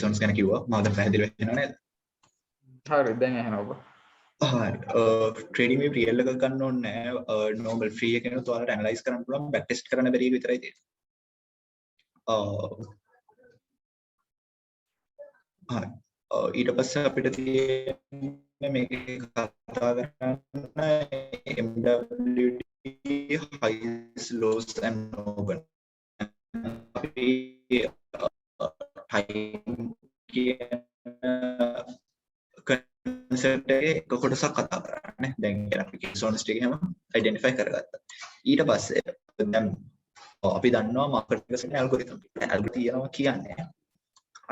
zones ගැන කිව්වා මම දැන් පැහැදිලි වෙනවා නේද හරි දැන් ඇහෙනවා ඔබ හරි trading view real එක ගන්න ඕනේ නැහැ normal free එකේ නේද ඔයාලට analyze කරන්න පුළුවන් back test කරන්න බැරි එක විතරයි තියෙන්නේ ඊට පස්සේ අපිට තියෙන්නේ මේකේ කතා කරන්න MWD highs lows and open අපි time කියන concept එකේ එක කොටසක් කතා කරන්නේ දැන් අපි zones ටික හැම identify කරගත්තා ඊට පස්සේ දැන් අපි දන්නවා market එක සෙන් algorithm තියෙනවා කියන්නේ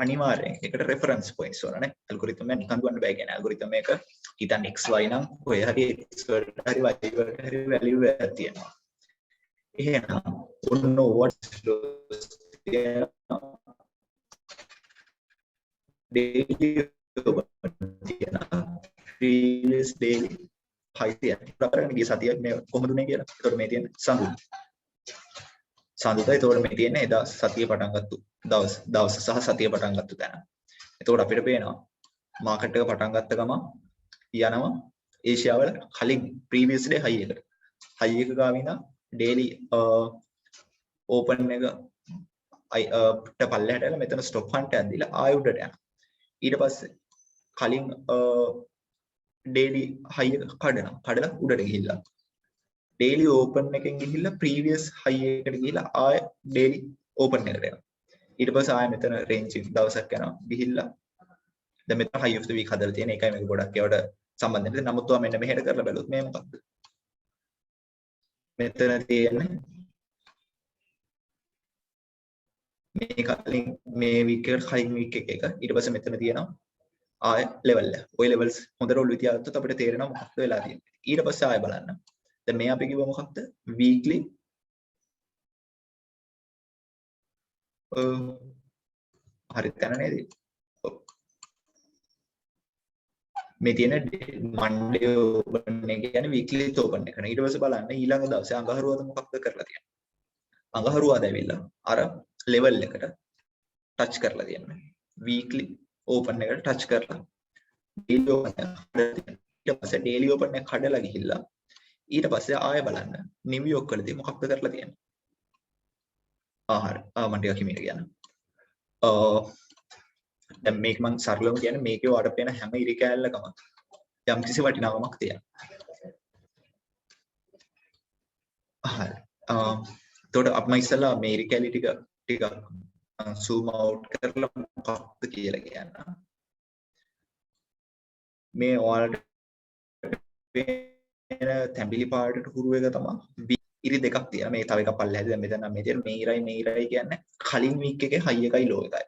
අනිවාර්යෙන් ඒකට reference points වලනේ algorithm එක නිකන් දුවන්න බෑ කියන්නේ algorithm එක හිතන්න xy නම් ඔය හරි x වලට හරි y වලට හරි value එකක් තියෙනවා එහෙනම් ඔන්න what daily previous daily high තියන ප්‍රකාරයෙන් ගිය සතිය මේ කොහොමද උනේ කියලා. ඒතකොට මේ තියෙන සඳුදා. ඒතකොට මේ තියෙන්නේ එදා සතිය පටන් ගත්තු දවස සහ සතිය පටන් ගත්තු තැන. ඒතකොට අපිට පේනවා මාකට් එක පටන් ගත්ත ගමන් යනවා ඒෂියා වල කලින් previous day high එකට. high එක ගාව ඉඳන් daily open එක පල්ලෙහාට ඇවිල්ලා මෙතන stop hunt එකක් දීලා ආයෙ උඩට යනවා. ඊට පස්සේ කලින් daily high එක කඩලා උඩට ගිහිල්ලා daily open එකෙන් ගිහිල්ලා previous high එකට ගිහිල්ලා ආයෙ daily open එකට යනවා. ඊට පස්සේ ආයෙ මෙතන range දවසක් යනවා ගිහිල්ලා දැන් මෙතන high of the week හදලා තියෙන එකයි මේක ගොඩක් ඒවට සම්බන්ධ නැහැ. නමුත් ඔයා මෙන්න මෙහෙට කරලා බලුවොත් මේ මොකක්ද? මෙතන තියෙන්නේ මේ කලින් මේ week එකට කලින් week එක ඊට පස්සේ මෙතන තියෙනවා ආය level එක. ওই levels හොඳට ඔළුවේ තියාගත්තොත් අපිට තේරෙනවා මොකක්ද වෙලා තියෙන්නේ. ඊට පස්සේ ආය බලන්න. දැන් මේ අපි කිව්ව මොකක්ද? weekly හරි තැන නේද? මේ තියෙන Monday open එක කියන්නේ weekly open එක. ඊට පස්සේ බලන්න ඊළඟ දවසේ අඟහරුවාද මොකක්ද කරලා තියෙන්නේ. අඟහරුවාද ඇවිල්ලා අර level එකට touch කරලා තියෙනවා. weekly open එකට touch කරලා daily open එක ඊට පස්සේ daily open එක කඩලා ගිහිල්ලා ඊට පස්සේ ආයෙ බලන්න new york වලදී මොකක්ද කරලා තියෙන්නේ. හරි. මම ටිකක් හිමීට කියනවා. දැන් මේක මම සරලවම කියන්නේ මේකේ වඩ පේන හැම ඉරි කෑල්ලකම යම් කිසි වටිනාකමක් තියෙනවා. හරි. එතකොට අපි ඉස්සලා මේ ඉරි කෑලි ටික zoom out කරලා මොකක්ද කියලා කියන්න. මේ ඔයාලට වෙන තැඹිලි පාටට හුරු එක තමයි ඉරි දෙකක් තියෙනවා. මේ තව එකක් පල්ලෙහාදී දැන් මෙතන මේ තියෙන මේ ඉරයි කියන්නේ කලින් week එකේ high එකයි low එකයි.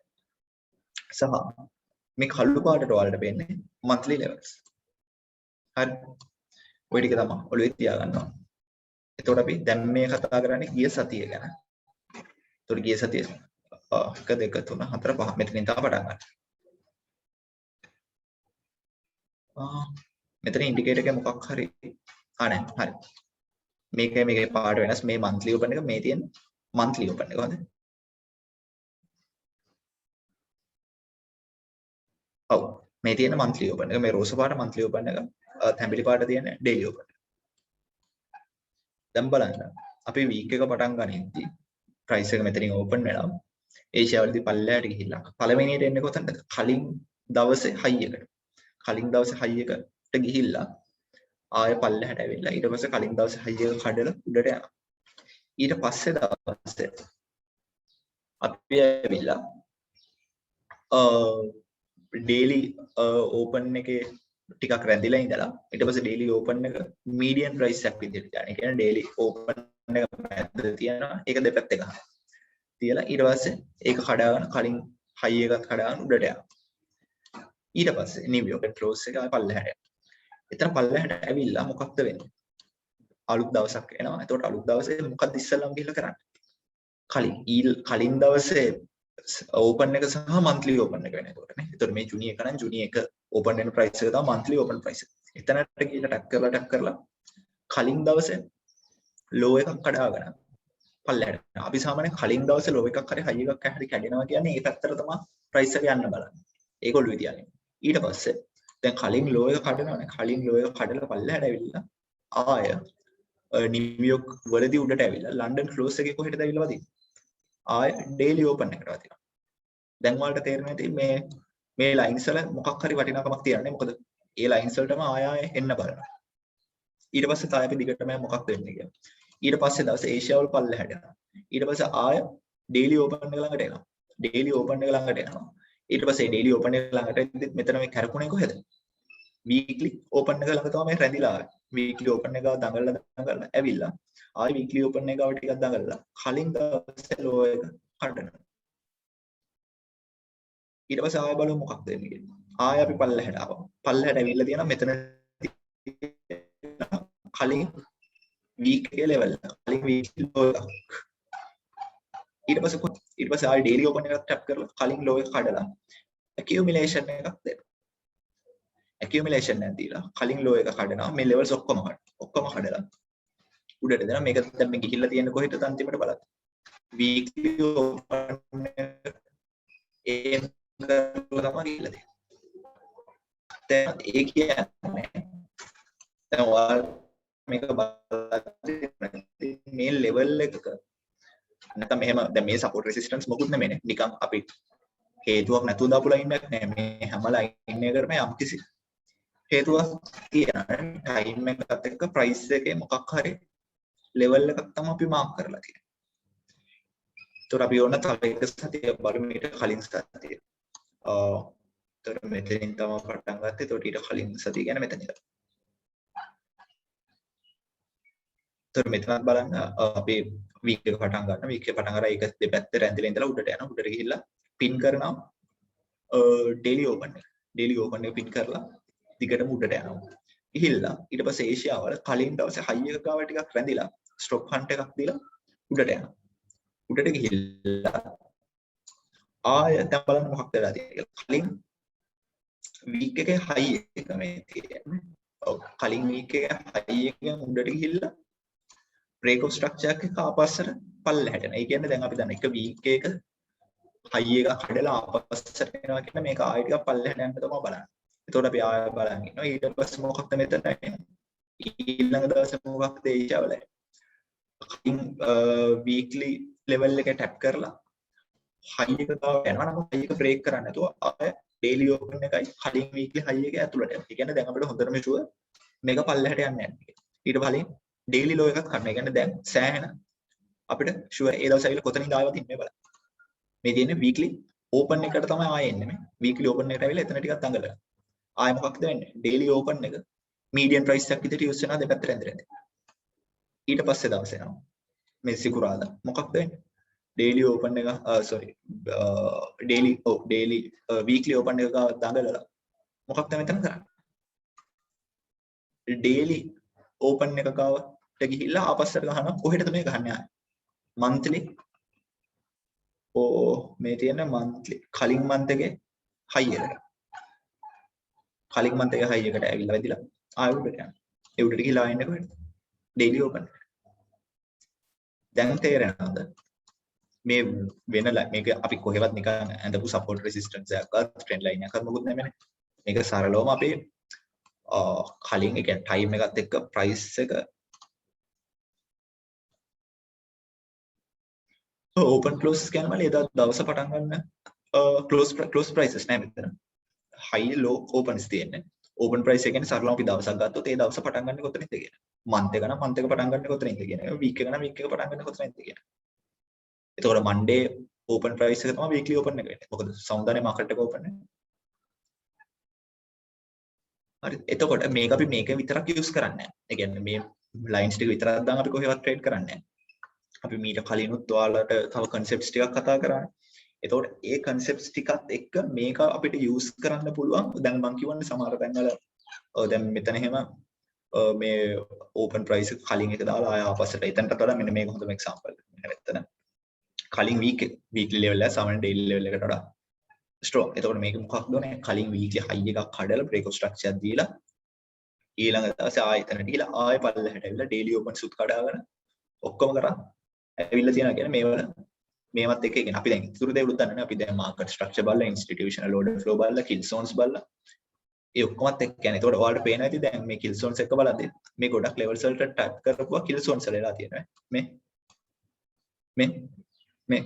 සහ මේ කළු පාටට ඔයාලට වෙන්නේ monthly levels. හරි. ඔය ටික තමයි ඔළුවේ තියාගන්නවා. එතකොට අපි දැන් මේ කතා කරන්නේ ගිය සතිය ගැන. එතකොට ගිය සතිය 1 2 3 4 5 මෙතනින් තමයි පටන් ගන්න. මෙතන ඉන්ඩිකේටර් එකේ මොකක් හරි නැහැ. හරි. මේකේ පාට වෙනස් මේ monthly open එක මේ තියෙන monthly open එක හොඳ. ඔව් මේ තියෙන monthly open එක මේ රෝස පාට monthly open එක තැඹිලි පාට තියෙන daily open එක. දැන් බලන්න අපි week එක පටන් ගනිද්දි price එක මෙතනින් open වෙනවා. ඒෂියා වලදී පල්ලෙහාට ගිහිල්ලා පළවෙනියට එන්නේ කොතනද? කලින් දවසේ high එකට. කලින් දවසේ high එකට ගිහිල්ලා ආයෙ පල්ලෙහාට ඇවිල්ලා ඊට පස්සේ කලින් දවසේ high එක කඩලා උඩට යනවා. ඊට පස්සේ දවසේ අපි ඇවිල්ලා daily open එකේ ටිකක් රැඳිලා ඉඳලා ඊට පස්සේ daily open එක median price එකක් විදිහට ගන්න. ඒ කියන්නේ daily open එක මැද තියනවා. ඒක දෙපැත්තේ ගන්න. තියලා ඊට පස්සේ ඒක කඩාගෙන කලින් high එකත් කඩාගෙන උඩට යනවා. ඊට පස්සේ new york close එක පල්ලෙහාට යනවා. එතන පල්ලෙහාට ඇවිල්ලා මොකක්ද වෙන්නේ? අලුත් දවසක් එනවා. එතකොට අලුත් දවසේ මොකක්ද ඉස්සෙල්ලාම ගිහලා කරන්නේ? කලින් දවසේ open එක සහ monthly open එක වෙන එතකොට නේ. එතකොට මේ ජුනි එක නම් ජුනි එක open වෙන price එක තමයි monthly open price එක. එතනට ගිහලා ටක් කරලා කලින් දවසේ low එකක් කඩාගෙන පල්ලෙහාට. අපි සාමාන්‍යයෙන් කලින් දවසේ ලෝ එකක් හරි හයි එකක් හරි කැඩෙනවා කියන්නේ ඒ පැත්තට තමයි ප්‍රයිස් එක යන්න බලන්නේ. ඒගොල්ලෝ විදියන්නේ. ඊට පස්සේ දැන් කලින් ලෝ එක කඩනවානේ. කලින් ලෝ එක කඩලා පල්ලෙහාට ඇවිල්ලා ආය නිව්යෝර්ක් වලදී උඩට ඇවිල්ලා ලන්ඩන් ක්ලෝස් එකේ කොහෙටද ඇවිල්ලා වදින්නේ? ආය ඩේලි ඕපන් එකට වදිනවා. දැන් ඔයාලට තේරෙන්නේ නැති මේ ලයින්ස් වල මොකක් හරි වටිනාකමක් තියන්නේ. මොකද ඒ ලයින්ස් වලටම ආය එන්න බලනවා. ඊට පස්සේ තාය අපි දිගටම මොකක්ද වෙන්නේ කියලා. ඊට පස්සේ දවසේ ඒෂියාව වල පල්ලෙහාට යනවා. ඊට පස්සේ ආය ඩේලි ඕපන් එක ළඟට එනවා. ඩේලි ඕපන් එක ළඟට එනවා. ඊට පස්සේ ඩේලි ඕපන් එක ළඟට එද්දි මෙතන මේ කරකුණේ කොහෙද? වීක්ලි ඕපන් එක ළඟ තමයි මේ රැඳිලා ආවේ. වීක්ලි ඕපන් එක ගාව දඟලලා ඇවිල්ලා ආයි වීක්ලි ඕපන් එක ගාව ටිකක් දඟලලා කලින් දවසේ ලෝ එක කඩනවා. ඊට පස්සේ ආය බලමු මොකක්ද වෙන්නේ කියලා. ආය අපි පල්ලෙහාට ආවා. පල්ලෙහාට ඇවිල්ලා තියෙනවා මෙතන කලින් වීක් එකේ ලෙවල් එක. කලින් වීක්ලි ලෝ එක. ඊට පස්සේ ආයි ඩේලි ඕපන් එකක් ටැප් කරලා කලින් ලෝ එක කඩලා accumulation එකක් දෙන්න. accumulation එකක් දීලා කලින් ලෝ එක කඩනවා මේ levels ඔක්කොම කඩලා උඩට දෙනවා. මේක දැන් මේ ගිහිල්ලා තියෙන කොහෙද අන්තිමට බලන්න. weekly open aim කරලා තමයි ගිහිල්ලා තියෙන්නේ. දැන් ඒ කියන්නේ දැන් ඔයාලා මේක බලද්දී මේ level එකක නැත්නම් මෙහෙම දැන් මේ support resistance මොකුත් නෙමෙයිනේ. නිකන් අපි හේතුවක් නැතුව දාපු ලයින් එකක් නෑ. මේ හැම ලයින් එකකටම යම්කිසි හේතුවක් තියෙනවා. ටයිම් එකත් එක්ක ප්‍රයිස් එකේ මොකක් හරි ලෙවල් එකක් තමයි අපි මාක් කරලා තියෙන්නේ. ඒතර අපි ඕන තව එක සතිය බලමු ඊට කලින් සතිය. ඒතර මෙතනින් තමයි පටන් ගත්තේ. ඒතර ඊට කලින් සතිය කියන්නේ මෙතන ඉඳලා. ඒතර මෙතනත් බලන්න අපි වීක් එක පටන් ගන්න. වීක් එක පටන් අරලා ඒක දෙපැත්තේ රැඳිලා ඉඳලා උඩට යනවා. උඩට ගිහිල්ලා පින් කරනවා. ඩේලි ඕපන් එක. ඩේලි ඕපන් එක පින් කරලා දිගටම උඩට යනවා. ගිහිල්ලා ඊට පස්සේ ඒෂියාව වල කලින් දවසේ හයි එක ගාව ටිකක් රැඳිලා ස්ටොප් හන්ට් එකක් දීලා උඩට යනවා. උඩට ගිහිල්ලා ආය දැන් බලන්න මොකක්ද වෙලා තියෙන්නේ කියලා. කලින් වීක් එකේ හයි එක මේ තියෙන්නේ. ඔව් කලින් වීක් එකේ හයි එකෙන් උඩට ගිහිල්ලා බ්‍රේක් ඔෆ් ස්ට්‍රක්චර් එකක ආපස්සට පල්ලෙහාට යනවා. ඒ කියන්නේ දැන් අපි දන්න එක වීක් එකක හයි එක කඩලා ආපස්සට එනවා කියන මේක ආයෙ ටිකක් පල්ලෙහාට යන්න තමයි බලන්නේ. එතකොට අපි ආයෙ බලන් ඉන්නවා. ඊට පස්සේ මොකක්ද මෙතන ඊළඟ දවසේ මොකක්ද ඒෂියාවල කලින් වීක්ලි ලෙවල් එක ටැප් කරලා හයි එක ගාව යනවා. නම් හයි එක බ්‍රේක් කරන්න නැතුව ආයෙ ඩේලි ඕපන් එකයි කලින් වීක්ලි හයි එක ඇතුළට යනවා. ඒ කියන්නේ දැන් අපිට හොඳටම ෂුවර් මේක පල්ලෙහාට යන්නේ නැහැ. ඊට පස්සේ ඩේලි ලෝ එකක් ගන්න. ඒ කියන්නේ දැන් සෑහෙන අපිට ෂුවර් ඒ දවස් ඇවිල්ලා කොතනින්ද ආවද ඉන්නේ බලන්න. මේ තියෙන්නේ වීක්ලි ඕපන් එකට තමයි ආයෙ එන්නේ මේ. වීක්ලි ඕපන් එකට ඇවිල්ලා එතන ටිකක් දඟලනවා. ආයෙ මොකක්ද වෙන්නේ? ඩේලි ඕපන් එක මීඩියම් ප්‍රයිස් එකක් විදිහට යූස් වෙනවා දෙපැත්තට ඇඳලා. ඊට පස්සේ දවස් එනවා. මේ සිකුරාදා මොකක්ද වෙන්නේ? ඩේලි ඕපන් එක ඩේලි වීක්ලි ඕපන් එක ගාව දඟලලා මොකක්ද මෙතන කරන්නේ? ඩේලි ඕපන් එක ගාවට ගිහිල්ලා ආපස්සට ගහනවා. කොහෙටද මේ ගහන්නේ ආයෙ? monthly මේ තියෙන monthly කලින් month එකේ high එකට. කලින් month එකේ high එකට ඇවිල්ලා වැදිලා ආයෙ උඩට යනවා. ඒ උඩට ගිහිල්ලා ආයෙ එන්නේ කොහෙද? daily open එකට. දැන් තේරෙනවද? මේ වෙන මේක අපි කොහෙවත් නිකන් ඇඳපු support resistance එකක්වත් trend line එකක්වත් මොකුත් නෙමෙයිනේ. මේක සරලවම අපේ කලින් ඒ කියන්නේ time එකත් එක්ක price එක open close scan වල එදා දවස පටන් ගන්න close prices නෑ මෙතන. high low opens තියෙන්නේ. open price එක කියන්නේ සරලවම අපි දවසක් ගත්තොත් ඒ දවස පටන් ගන්න කොතනින්ද කියන. month එක නම් month එක පටන් ගන්න කොතනින්ද කියන. week එක නම් week එක පටන් ගන්න කොතනින්ද කියන. එතකොට Monday open price එක තමයි weekly open එක වෙන්නේ. මොකද සෞන්දර්ය market එක open වෙන්නේ. හරි. එතකොට මේක අපි මේක විතරක් use කරන්නේ නැහැ. ඒ කියන්නේ මේ lines ටික විතරක් දාන් අපි කොහෙවත් trade කරන්නේ නැහැ. අපි මීට කලිනුත් ඔයාලට තව concepts ටිකක් කතා කරානේ. එතකොට ඒ concepts ටිකත් එක්ක මේක අපිට use කරන්න පුළුවන්. දැන් මම කියවන්නේ සමහර තැන්වල දැන් මෙතන එහෙම මේ open price එක කලින් එක දාලා ආය ආපස්සට එතනට වඩා මෙන්න මේක හොඳම example. මෙතන කලින් weekly level එක සාමාන්‍ය daily level එකට වඩා strong. එතකොට මේක මොකක්ද උනේ? කලින් weekly high එකක් කඩලා break of structure දීලා ඊළඟ දවසේ ආයෙ එතනට ගිහලා ආයෙ පල්ලෙහාට ඇවිල්ලා daily open සුත් කඩාගෙන ඔක්කොම කරා ඇවිල්ලා තියෙනවා කියන්නේ මේවල මේවත් එක කියන්නේ අපි දැන් ඉතුරු දේවලුත් දන්නනේ අපි දැන් මාකට් ස්ට්‍රක්චර් බලලා ඉන්ස්ටිටියුෂනල් ඕඩර් ෆ්ලෝ බලලා කිල් සෝන්ස් බලලා ඒ ඔක්කොමත් එක්ක කියන්නේ ඒකට ඔයාලට පේන ඇති දැන් මේ කිල් සෝන්ස් එක බලද්දී මේ ගොඩක් ලෙවල්ස් වලට ටැප් කරපුවා කිල් සෝන්ස් වලලා තියෙනවා මේ මේ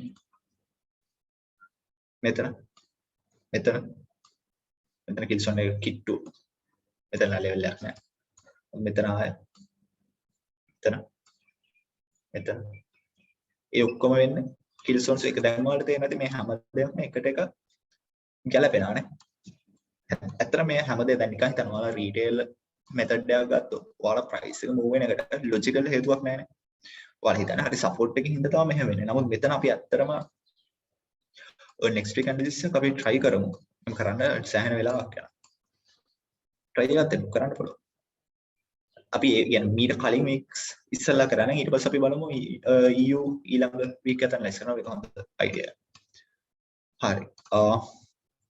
මෙතන කිල් සෝන් එක කිට්ටු මෙතන ලෙවල් එකක් නෑ මෙතන ආය මෙතන ඒ ඔක්කොම වෙන්නේ කිල් සෝන්ස් එක දැන් වලට තේරෙන්නේ නැති මේ හැමදේම එකට එක ගැලපෙනවා නේ ඇත්තට මේ හැමදේ දැන් නිකන් හිතනවා ඔයාලා රීටේල් මෙතඩ් එකක් ගත්තොත් ඔයාලා ප්‍රයිස් එක මූව් වෙන එකට ලොජිකල් හේතුවක් නැහැ නේ ඔයාලා හිතන්නේ හරි සපෝට් එකකින් හින්දා තමයි මෙහෙම වෙන්නේ නමුත් මෙතන අපි ඇත්තටම next week analysis එක අපි try කරමු මම කරන්න සෑහෙන වෙලාවක් යනවා try එකක් දෙමු කරන්න පුළුවන් අපි කියන්නේ මීට කලින් weeks ඉස්සෙල්ලා කරා ඊට පස්සේ අපි බලමු EU ඊළඟ week එක analyze කරනවා ඒක හොඳ idea හරි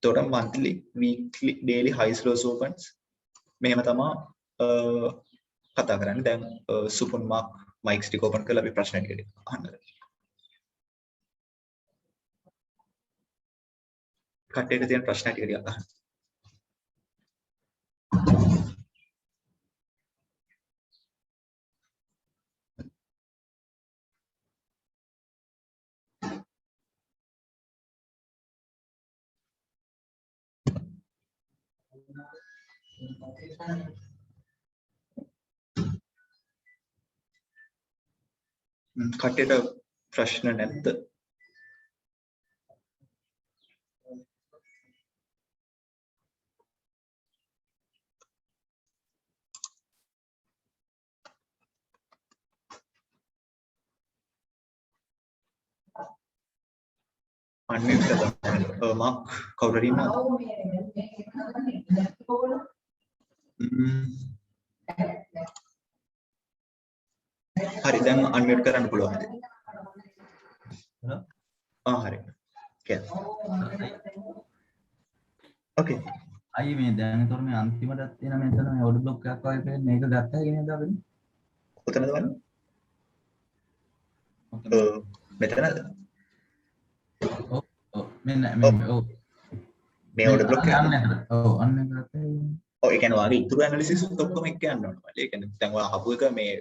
එතකොට monthly weekly daily highs lows opens මෙහෙම තමයි කතා කරන්නේ දැන් සුපුන් මාක් මයික්ස් ටික ඕපන් කරලා අපි ප්‍රශ්න ටික අහන්න කට්ටියට තියෙන ප්‍රශ්න ටික අහන්න කට්ටියට ප්‍රශ්න නැද්ද අන්වෙත් මාක් කවුරු හරි ඉන්නවද හරි දැන් අන්මියුට් කරන්න පුළුවන්ද හරි ඕකේ අයි මේ දැන් ඒතර මේ අන්තිමට තියෙන මෙතන මේ ඔඩ් බ්ලොක් එකක් වගේ පේන මේක ගත්තා කියන දා වෙන්නේ කොතනද වන්නේ මෙතනද ඔව් මෙන්න මේ ඔඩ් බ්ලොක් එක අන්න ගත්තා ඒ කියන්නේ වාගේ ඉතුරු ඇනලිසිස් උත් ඔක්කොම එක්ක යන්න ඕනේ. ඒ කියන්නේ දැන් ඔයා අහපු එක මේ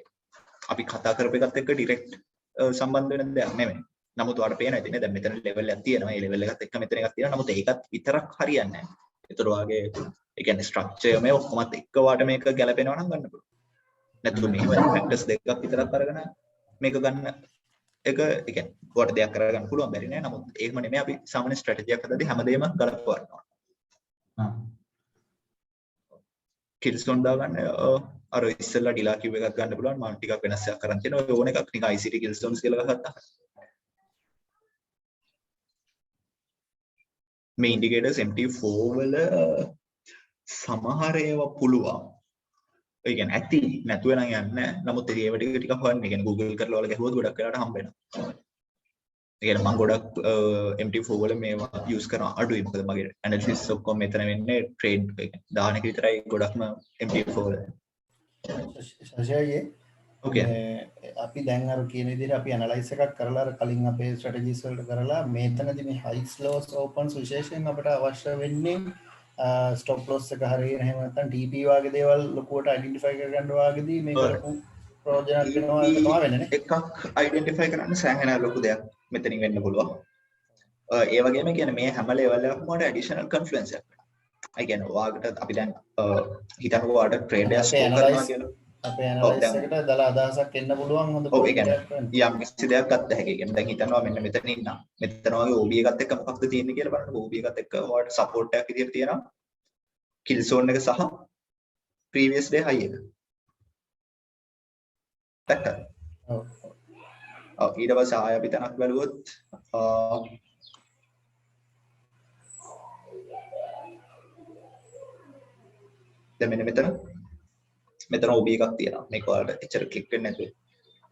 අපි කතා කරපු එකත් එක්ක ඩිරෙක්ට් සම්බන්ධ වෙන දෙයක් නෙමෙයි. නමුත් ඔයාලට පේනවා ඉතින් දැන් මෙතන ලෙවල් එකක් තියෙනවා. මේ ලෙවල් එකත් එක්ක මෙතන එකක් තියෙනවා. නමුත් ඒකත් විතරක් හරියන්නේ නැහැ. ඒතර වාගේ ඒ කියන්නේ ස්ට්‍රක්චර් මේ ඔක්කොමත් එක්ක වාට මේක ගැලපෙනවා නම් ගන්න පුළුවන්. නැත්නම් මේ ෆැක්ටර්ස් දෙකක් විතරක් අරගෙන මේක ගන්න එක ඒ කියන්නේ ඔයාලට දෙයක් කරගන්න පුළුවන් බැරි නෑ. නමුත් ඒකම නෙමෙයි අපි සාමාන්‍ය ස්ට්‍රැටජියක් හදද්දී හැමදේම ගලපවනවා. කිල්සොන් දාගන්න අර ඉස්සෙල්ලා ඩිලා කිව් එකක් ගන්න පුළුවන් මම ටිකක් වෙනස්යක් කරන් තියෙනවා ඕන එකක් නිකන් ICT කිල්සොන්ස් කියලා ගත්තා මේ ඉන්ඩිකේටර්ස් MT4 වල සමහර ඒවා පුළුවන් ඒ කියන්නේ ඇති නැතුව නම් යන්නේ නමුත් ඒව ටික හොයන්න කියන්නේ Google කරලා වල ගැහුවොත් ගොඩක් වෙලාවට හම්බ වෙනවා ඒ කියන්නේ මම ගොඩක් MT4 වල මේවා යූස් කරනවා අඩුයි මොකද මගේ ඇනලිසිස් ඔක්කොම මෙතන වෙන්නේ ට්‍රේඩ් එක දාන එක විතරයි ගොඩක්ම MT4 වල ශෂයගේ ඕකේ අපි දැන් අර කියන විදිහට අපි ඇනලයිස් එකක් කරලා අර කලින් අපේ ස්ට්‍රැටජිස් වලට කරලා මේතනදී මේ හයිස් ලෝස් ඕපන්ස් විශේෂයෙන් අපිට අවශ්‍ය වෙන්නේ ස්ටොප් ලොස් එක හරියට එහෙම නැත්නම් TP වගේ දේවල් ලොකුවට අයිඩෙන්ටිෆයි කරගන්න වාගේදී මේ කරපු ප්‍රයෝජනක් වෙනවා තමයි වෙන්නේ එකක් අයිඩෙන්ටිෆයි කරන්න සෑහෙන ලොකු දෙයක් මෙතනින් වෙන්න පුළුවන් ඒ වගේම කියන්නේ මේ හැම ලෙවල් එකක්ම වල ඇඩිෂනල් කන්ෆ්ලුවන්ස් එකක් වෙනවා ඒ කියන්නේ ඔයාලට අපි දැන් හිතන්නකෝ ඔයාලට ට්‍රේඩ් එකක් ස්කෝර් කරනවා කියලා අපේ ඇනලයිස් එකට දාලා අදහසක් එන්න පුළුවන් හොඳ ඔව් ඒ කියන්නේ යම් කිසි දෙයක් ගත්ත හැකි. කියන්නේ දැන් හිතනවා මෙන්න මෙතන ඉන්නා. මෙතන වගේ OB එකත් එක්ක මොකක්ද තියෙන්නේ කියලා බලන්න. OB එකත් එක්ක ඔයාලට සපෝට් එකක් විදියට තියෙනවා. කිල් zone එක සහ previous day high එක. දැක්කද? ඔව්. ඔව් ඊට පස්සේ ආය අපි තනක් බලුවොත් දැන් මෙන්න මෙතන OB එකක් තියෙනවා. මේක ඔයාලට එච්චර ක්ලික් වෙන්නේ නැතුව.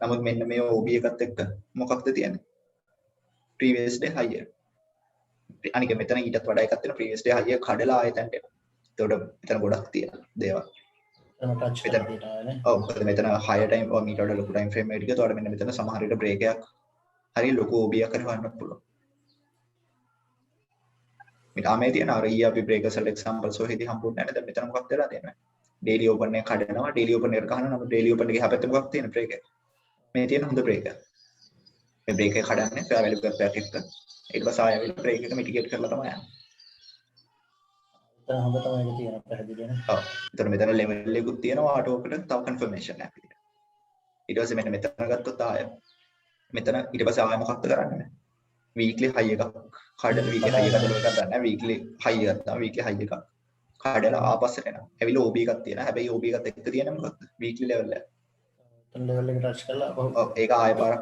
නමුත් මෙන්න මේ OB එකත් එක්ක මොකක්ද තියෙන්නේ? previous day higher. අනික මෙතන ඊටත් වඩා එකක් තියෙනවා previous day higher කඩලා ආයෙත් එනවා. එතකොට මෙතන ගොඩක් තියෙනවා දේවල්. ටච් කරලා තියෙනවා නේ. ඔව් මෙතන higher time or meter වල ලොකු time frame එකක. එතකොට මෙන්න මෙතන සමහර විට break එකක් හරි ලොකු OB එකක් කරවන්න පුළුවන්. මේ තියෙන අර ඊ අපි බ්‍රේකර්ස් වල එක්සැම්පල්ස් ඔහෙදි හම්බුනේ නැහැ. දැන් මෙතන මොකක්ද වෙලා තියෙන්නේ? ඩේලි ඕපන් එක කඩනවා. ඩේලි ඕපන් එකට ගහනවා. නම් ඩේලි ඕපන් එකේ හැපැත්ත මොකක්ද තියෙන බ්‍රේක් එක? මේ තියෙන හොඳ බ්‍රේක් එක. මේ බ්‍රේක් එක කඩන්නේ ෆෙයා වැලියු එකක් පැක් එක. ඊට පස්සේ ආයෙත් බ්‍රේක් එක මිටිගේට් කරලා තමයි යන්නේ. එතන හොඳ තමයි ඒක තියෙන පැහැදිලිවනේ. ඔව්. ඒතර මෙතන ලෙවල් එකකුත් තියෙනවා ආටෝකට තව කන්ෆර්මේෂන් එකක් විදියට. ඊට පස්සේ මෙන්න මෙතන ගත්තොත් ආයෙ මෙතන ඊට පස්සේ ආයෙ මොකක්ද කරන්නේ? වීක්ලි හයි එකක් කඩලා වීක්ලි හයි එකක් දෙලව එකක් ගන්න. වීක්ලි හයි ගත්තා. වීක්ලි හයි එකක් කඩලා ආපස්සට එනවා. ඇවිල්ලා OB එකක් තියෙනවා. හැබැයි OB එකත් එක්ක තියෙන්නේ මොකක්ද? වීක්ලි ලෙවල් එක. එතන ලෙවල් එක ටච් කරලා ඔව් ඒක ආයෙ පාරක්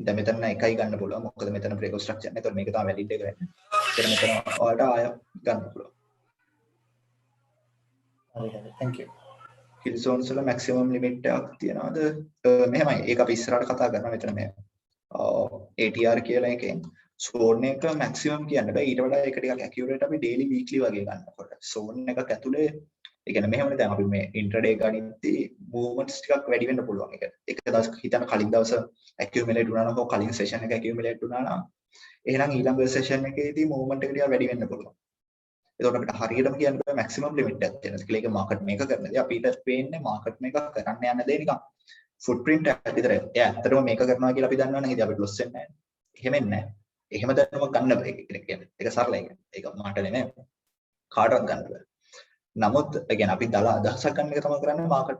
දැන් මෙතන එකයි ගන්න පුළුවන්. මොකද මෙතන බ්‍රේක් ස්ට්‍රක්චර් නේ. ඒතකොට මේක තමයි වැලිඩ් එක වෙන්නේ. ඒතර මෙතන ඔයාලට ආයෙ ගන්න පුළුවන්. හරි හරි thank you. කිල් zones වල maximum limit එකක් තියනවාද? මෙහෙමයි. ඒක අපි ඉස්සරහට කතා කරනවා මෙතන මේ ATR කියලා එකෙන් zone එක maximum කියන්න බෑ. ඊට වඩා ඒක ටිකක් accurate අපි daily weekly වගේ ගන්නකොට. zone එකක් ඇතුලේ ඒ කියන්නේ මෙහෙමනේ දැන් අපි මේ intraday ගනිද්දී movements ටිකක් වැඩි වෙන්න පුළුවන්. ඒක එක දවසක හිතන කලින් දවස accumulate වුණා නම් කලින් session එක accumulate වුණා නම් එහෙනම් ඊළඟ session එකේදී movement එක ටිකක් වැඩි වෙන්න පුළුවන්. එතකොට අපිට හරියටම කියන්න බෑ maximum limit එකක් තියෙනවා කියලා. ඒක market maker කරනදී අපිට පේන්නේ market maker කරන්න යන දේ නිකන් footprint එකක් විතරයි. එයා ඇත්තටම මේක කරනවා කියලා අපි දන්නවනේ ඉතින් අපිට loss වෙන්නේ නැහැ. එහෙම වෙන්නේ නැහැ. එහෙම දැනුම ගන්න බෑ කියන්නේ. ඒක සරලයි කියන්නේ. ඒක මට නෙමෙයි. කාටවත් ගන්න බෑ. නමුත් ඒ කියන්නේ අපි දාලා අදහසක් ගන්න එක තමයි කරන්නේ market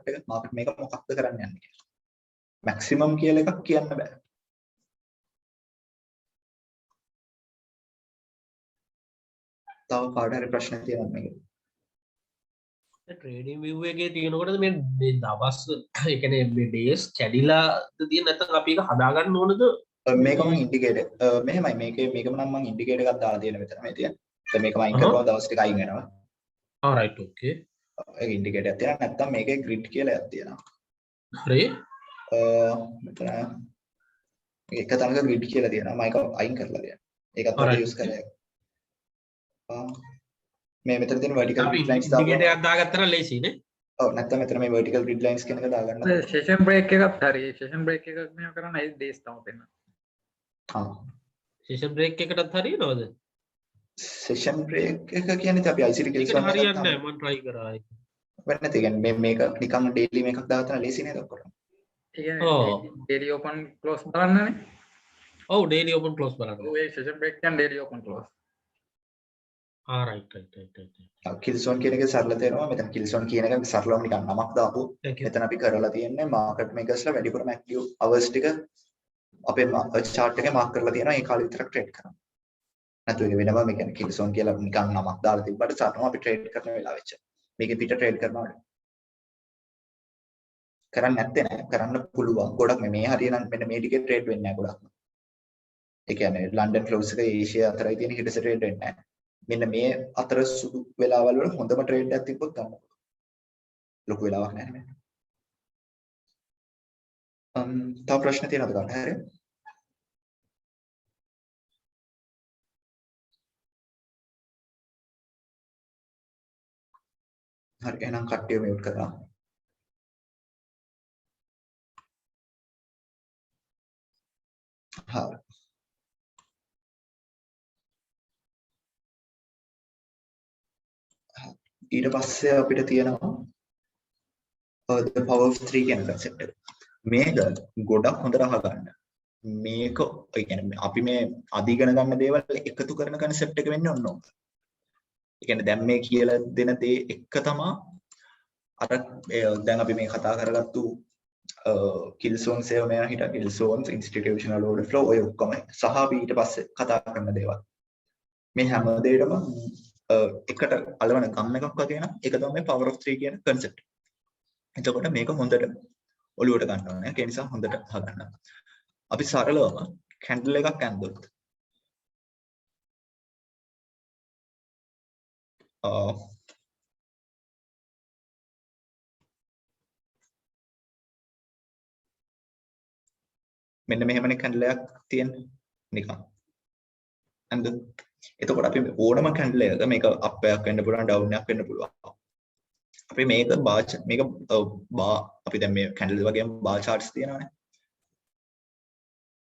maker මොකක්ද කරන්න යන්නේ කියලා. maximum කියලා එකක් කියන්න බෑ. තව කාට හරි ප්‍රශ්න තියෙනවද මේකේ? ට්‍රේඩින් view එකේ තියෙනකොට මේ දවස් ඒ කියන්නේ මේ days කැඩිලාද තියෙන නැත්නම් අපි ඒක හදාගන්න ඕනද? මේක මම ඉන්ඩිකේටර් මෙහෙමයි මේකම නම් මම ඉන්ඩිකේටර් එකක් දාලා තියෙන මෙතන මේ තියෙන. දැන් මේක මම අයින් කරපුවා දවස් ටික අයින් වෙනවා. right okay. ඒක ඉන්ඩිකේටර් එකක් තියෙනවා නැත්නම් මේකේ grid කියලා එකක් තියෙනවා. හරි. මෙතන එක තැනක grid කියලා තියෙනවා. මම ඒක අයින් කරලා තියෙනවා. ඒකත් මම යූස් කරලා. මේ මෙතන තියෙන vertical grid lines දාලා ඉන්ඩිකේටර් එකක් දාගත්තා නම් ලේසි නේ. ඔව් නැත්නම් මෙතන මේ vertical grid lines කියන එක දාගන්න. session break එකත් හරි session break එකක් මෙහෙම කරන්න ඒ days තමයි පෙන්නන. session break එකටත් හරියනවද? session break එක කියන්නේ අපි ICT kills ඒක හරියන්නේ නැහැ මම try කරා ඒක. වෙන්නේ නැති කියන්නේ මේක නිකන් daily මේකක් දාගත්තා නම් ලේසි නේද ඔක්කොම. ඒ කියන්නේ daily open close බලන්නනේ. ඔව් daily open close බලන්න. ඔව් ඒ session break කියන්නේ daily open close. right. kill zone කියන එකේ සරල තේරෙනවා. මෙතන kill zone කියන එක සරලවම නිකන් නමක් දාපු. මෙතන අපි කරලා තියෙන්නේ market makers ලා වැඩිපුරම active hours ටික අපේ chart එකේ mark කරලා තියෙනවා. ඒ කාලේ විතරක් trade කරනවා. නැතු ඒක වෙනම මේ කියන්නේ kill zone කියලා නිකන් නමක් දාලා තිබ්බට සරලව අපි trade කරන වෙලාව වෙච්ච. මේකේ පිට trade කරනවා. කරන්නේ නැත්තේ නෑ. කරන්න පුළුවන්. ගොඩක් මේ හරියනම් මෙන්න මේ ටිකේ trade වෙන්නේ නෑ ගොඩක්. ඒ කියන්නේ ලන්ඩන් ක්ලෝස් එක ඒෂියා අතරයි තියෙන හිටස trade වෙන්නේ නෑ. මෙන්න මේ අතර සුදු වෙලාවල් වල හොඳම ට්‍රේඩ් එකක් තිබ්බොත් ගන්න පුළුවන්. ලොකු වෙලාවක් නැහැ නේ. තව ප්‍රශ්න තියෙනවද කාට හරි? හරි එහෙනම් කට්ටිය මියුට් කරලා. හරි. ඊට පස්සේ අපිට තියෙනවා the power of 3 කියන concept එක. මේක ගොඩක් හොඳට අහගන්න. මේක ඒ කියන්නේ අපි මේ අධිගණ ගන්න දේවල් එකතු කරන concept එක වෙන්නේ ඔන්න ඔක. ඒ කියන්නේ දැන් මේ කියලා දෙන දේ එක තමයි අර දැන් අපි මේ කතා කරගත්තු kill zones ඒව මෙයා හිට kill zones institutional order flow ඔය ඔක්කොම සහ අපි ඊට පස්සේ කතා කරන දේවල්. මේ හැම දෙයකම එකට අලවන ගම් එකක් වගේ නම් ඒක තමයි power of 3 කියන concept. එතකොට මේක හොඳට ඔලුවට ගන්න ඕනේ. ඒ නිසා හොඳට අහගන්න. අපි සරලවම candle එකක් ඇඳුත් මෙන්න මෙහෙමනේ candle එකක් තියෙන්නේ නිකන්. ඇඳුත් එතකොට අපි ඕනම candle එකක මේක up එකක් වෙන්න පුළුවන් down එකක් වෙන්න පුළුවන්. අපි මේක අපි දැන් මේ candle වගේම bar charts තියෙනවානේ.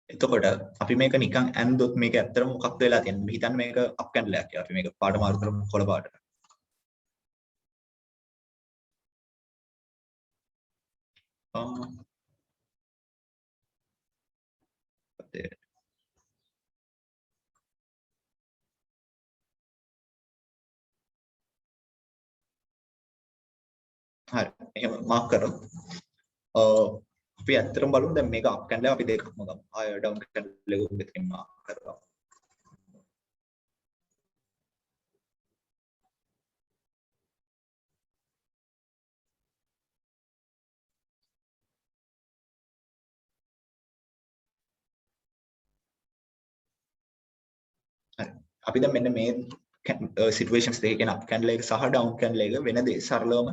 එතකොට අපි මේක නිකන් ඇන්දොත් මේක ඇත්තටම මොකක්ද වෙලා තියෙන්නේ? හිතන්න මේක අප් කැන්ඩලයක් කියලා. අපි මේක පාට මාරු කරමු කොළ පාටට. හරි. එහෙම මාක් කරමු. අපි ඇත්තටම බලමු දැන් මේක අප් කැන්ඩල් අපි දෙකක්ම ගමු. ආය ඩවුන් කැන්ඩල් එක මෙතනින් මාක් කරගමු. හරි. අපි දැන් මෙන්න මේ සිටුේෂන්ස් දෙක කියන අප් කැන්ඩල් එක සහ ඩවුන් කැන්ඩල් එක වෙන දේ සරලවම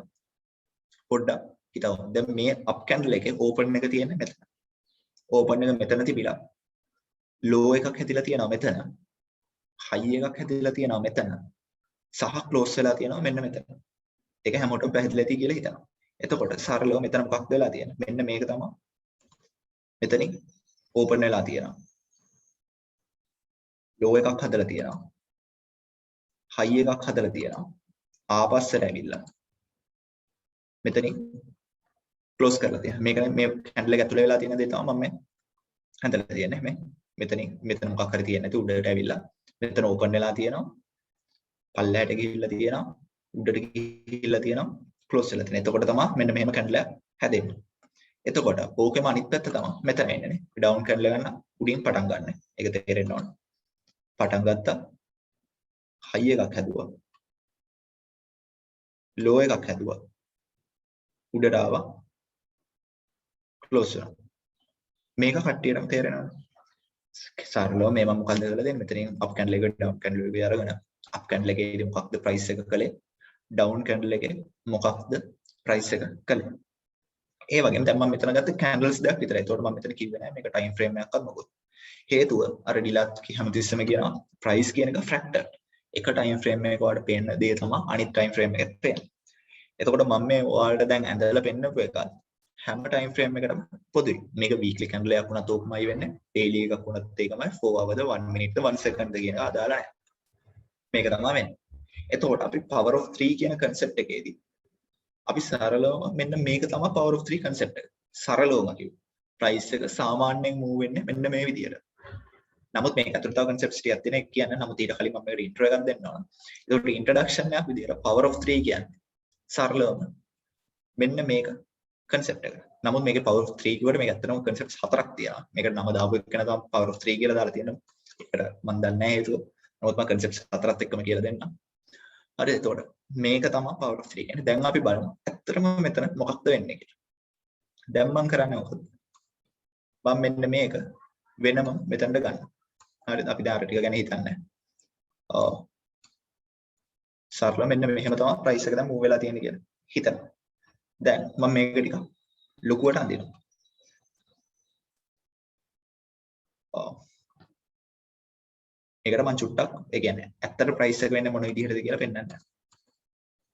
පොඩ්ඩක් හිතමු. දැන් මේ අප් කැන්ඩල් එකේ ඕපන් එක තියෙන්නේ මෙතන. ඕපන් එක මෙතන තිබිලා ලෝ එකක් හැදිලා තියෙනවා මෙතන. හයි එකක් හැදිලා තියෙනවා මෙතන. සහ ක්ලෝස් වෙලා තියෙනවා මෙන්න මෙතන. ඒක හැමෝටම පැහැදිලි ඇති කියලා හිතනවා. එතකොට සරලව මෙතන මොකක්ද වෙලා තියෙන්නේ? මෙන්න මේක තමයි. මෙතනින් ඕපන් වෙලා තියෙනවා. ලෝ එකක් හදලා තියෙනවා. හයි එකක් හදලා තියෙනවා. ආපස්සට ඇවිල්ලා මෙතනින් ක්ලෝස් කරලා තියෙනවා. මේක මේ කැන්ඩල් එක ඇතුලේ වෙලා තියෙන දේ තමයි මම මේ හදලා තියෙන්නේ. මේ මෙතන මොකක් හරි තියෙන්නේ නැති උඩට ඇවිල්ලා මෙතන ඕපන් වෙලා තියෙනවා. පල්ලයට ගිහිල්ලා තියෙනවා. උඩට ගිහිල්ලා තියෙනවා. ක්ලෝස් වෙලා තියෙනවා. එතකොට තමයි මෙන්න මෙහෙම කැන්ඩල් එක හැදෙන්නේ. එතකොට ඕකෙම අනිත් පැත්ත තමයි මෙතන එන්නේ නේ. ඩවුන් කැන්ඩල් ගන්න උඩින් පටන් ගන්න. ඒක තේරෙන්න ඕන. පටන් ගත්තා. හයි එකක් හැදුවා. ලෝ එකක් හැදුවා. උඩට ආවා. ක්ලෝස් වෙනවා. මේක කට්ටියටම තේරෙනවද? සරලව මේ මම මොකක්ද කරලා දෙන්නේ මෙතනින් අප් කැන්ඩල් එක ඩවුන් කැන්ඩල් එක අරගෙන අප් කැන්ඩල් එකේදී මොකක්ද ප්‍රයිස් එක කළේ? ඩවුන් කැන්ඩල් එකේ මොකක්ද ප්‍රයිස් එක කළේ? ඒ වගේම දැන් මම මෙතන ගත්ත කැන්ඩල්ස් දෙකක් විතරයි. ඒතකොට මම මෙතන කිව්වේ නෑ මේක ටයිම් ෆ්‍රේම් එකක්වත් මොකද. හේතුව අර ඩිලාත් හැමතිස්සෙම කියනවා ප්‍රයිස් කියන එක ෆ්‍රැක්ටල්. එක ටයිම් ෆ්‍රේම් එකක ඔයාලට පේන දේ තමයි අනිත් ටයිම් ෆ්‍රේම් එකෙත් පේන්නේ. එතකොට මම මේ ඔයාලට දැන් ඇඳලා පෙන්නපු එකත් හැම ටයිම් ෆ්‍රේම් එකකටම පොදුයි. මේක වීක්ලි කැන්ඩල් එකක් වුණත් ඕකමයි වෙන්නේ. ඩේලි එකක් වුණත් ඒකමයි 4 hour ද 1 minute ද 1 second ද කියන එක අදාළ නැහැ. මේක තමයි වෙන්නේ. එතකොට අපි power of 3 කියන concept එකේදී අපි සරලවම මෙන්න මේක තමයි power of 3 concept එක. සරලවම කිව්ව. price එක සාමාන්‍යයෙන් move වෙන්නේ මෙන්න මේ විදියට. නමුත් මේක අතුරු තව concepts ටිකක් තියෙන එක කියන්න. නමුත් ඊට කලින් මම මේකට intro එකක් දෙන්න ඕන. ඒකට introduction එකක් විදියට power of 3 කියන්නේ සරලවම මෙන්න මේක concept එක. නමුත් මේකේ power of 3 කිව්වට මේක ඇත්තටම concepts හතරක් තියෙනවා. මේකට නම දාපු එක තමයි power of 3 කියලා දාලා තියෙනවා. ඒකට මම දන්නේ නැහැ හේතුව. නමුත් මම concepts හතරත් එක්කම කියලා දෙන්නම්. හරි එතකොට මේක තමයි power of 3 කියන්නේ. දැන් අපි බලමු ඇත්තටම මෙතන මොකක්ද වෙන්නේ කියලා. දැන් මම කරන්නේ මොකද? මම මෙන්න මේක වෙනම මෙතනට ගන්න. හරිද? අපි දැන් අර ටික ගැන හිතන්නේ. සරල මෙන්න මෙහෙම තමයි price එක දැන් move වෙලා තියෙන්නේ කියලා හිතනවා. දැන් මම මේක ටික ලොකුවට අඳිනවා. ඒකට මම චුට්ටක් ඒ කියන්නේ ඇත්තට price එක වෙන්නේ මොන විදිහටද කියලා පෙන්නන්න.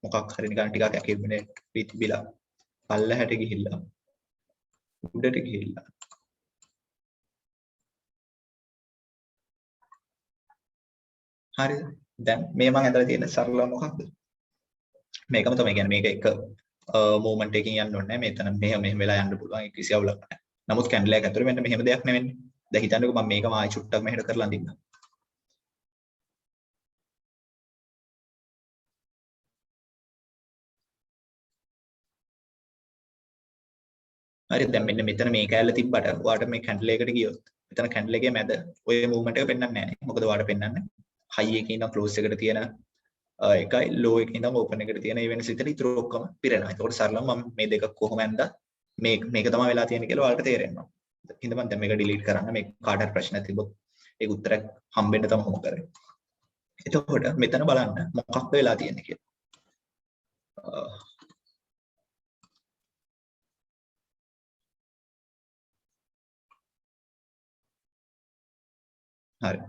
මොකක් හරි නිකන් ටිකක් accumulate පිටිබිලා පල්ලහැට ගිහිල්ලා උඩට ගිහිල්ලා හරිද? දැන් මේ මම ඇදලා තියෙන සරල මොකක්ද? මේකම තමයි කියන්නේ මේක එක මූවමන්ට් එකකින් යන්න ඕනේ නැහැ. මෙතන මෙහෙම වෙලා යන්න පුළුවන්. ඒක කිසි අවුලක් නැහැ. නමුත් කැන්ඩල් එක ඇතුලේ මෙන්න මෙහෙම දෙයක් නෙවෙන්නේ. දැන් හිතන්නකෝ මම මේකම ආයෙ චුට්ටක් මෙහෙට කරලා අඳින්නම්. හරි දැන් මෙන්න මෙතන මේ කැලේ තිබ්බට ඔයාලට මේ කැන්ඩල් එකට ගියොත් මෙතන කැන්ඩල් එකේ මැද ඔය මූවමන්ට් එක පෙන්වන්නේ නැහැ නේ. මොකද ඔයාලට පෙන්වන්නේ හයි එකේ ඉඳන් ක්ලෝස් එකට තියෙන එකයි ලෝ එකේ ඉඳන් ඕපන් එකට තියෙන ඒ වෙනස විතර ඉතුරු ඔක්කොම පිරෙනවා. ඒකෝට සරලව මම මේ දෙක කොහොම ඇන්දත් මේක තමයි වෙලා තියෙන්නේ කියලා ඔයාලට තේරෙනවා. හින්දා මම දැන් මේක ඩිලීට් කරන්න මේ කාට හරි ප්‍රශ්න තිබ්බොත් ඒක උත්තරයක් හම්බෙන්න තමයි කොහොම කරන්නේ. එතකොට මෙතන බලන්න මොකක්ද වෙලා තියෙන්නේ කියලා. හරි.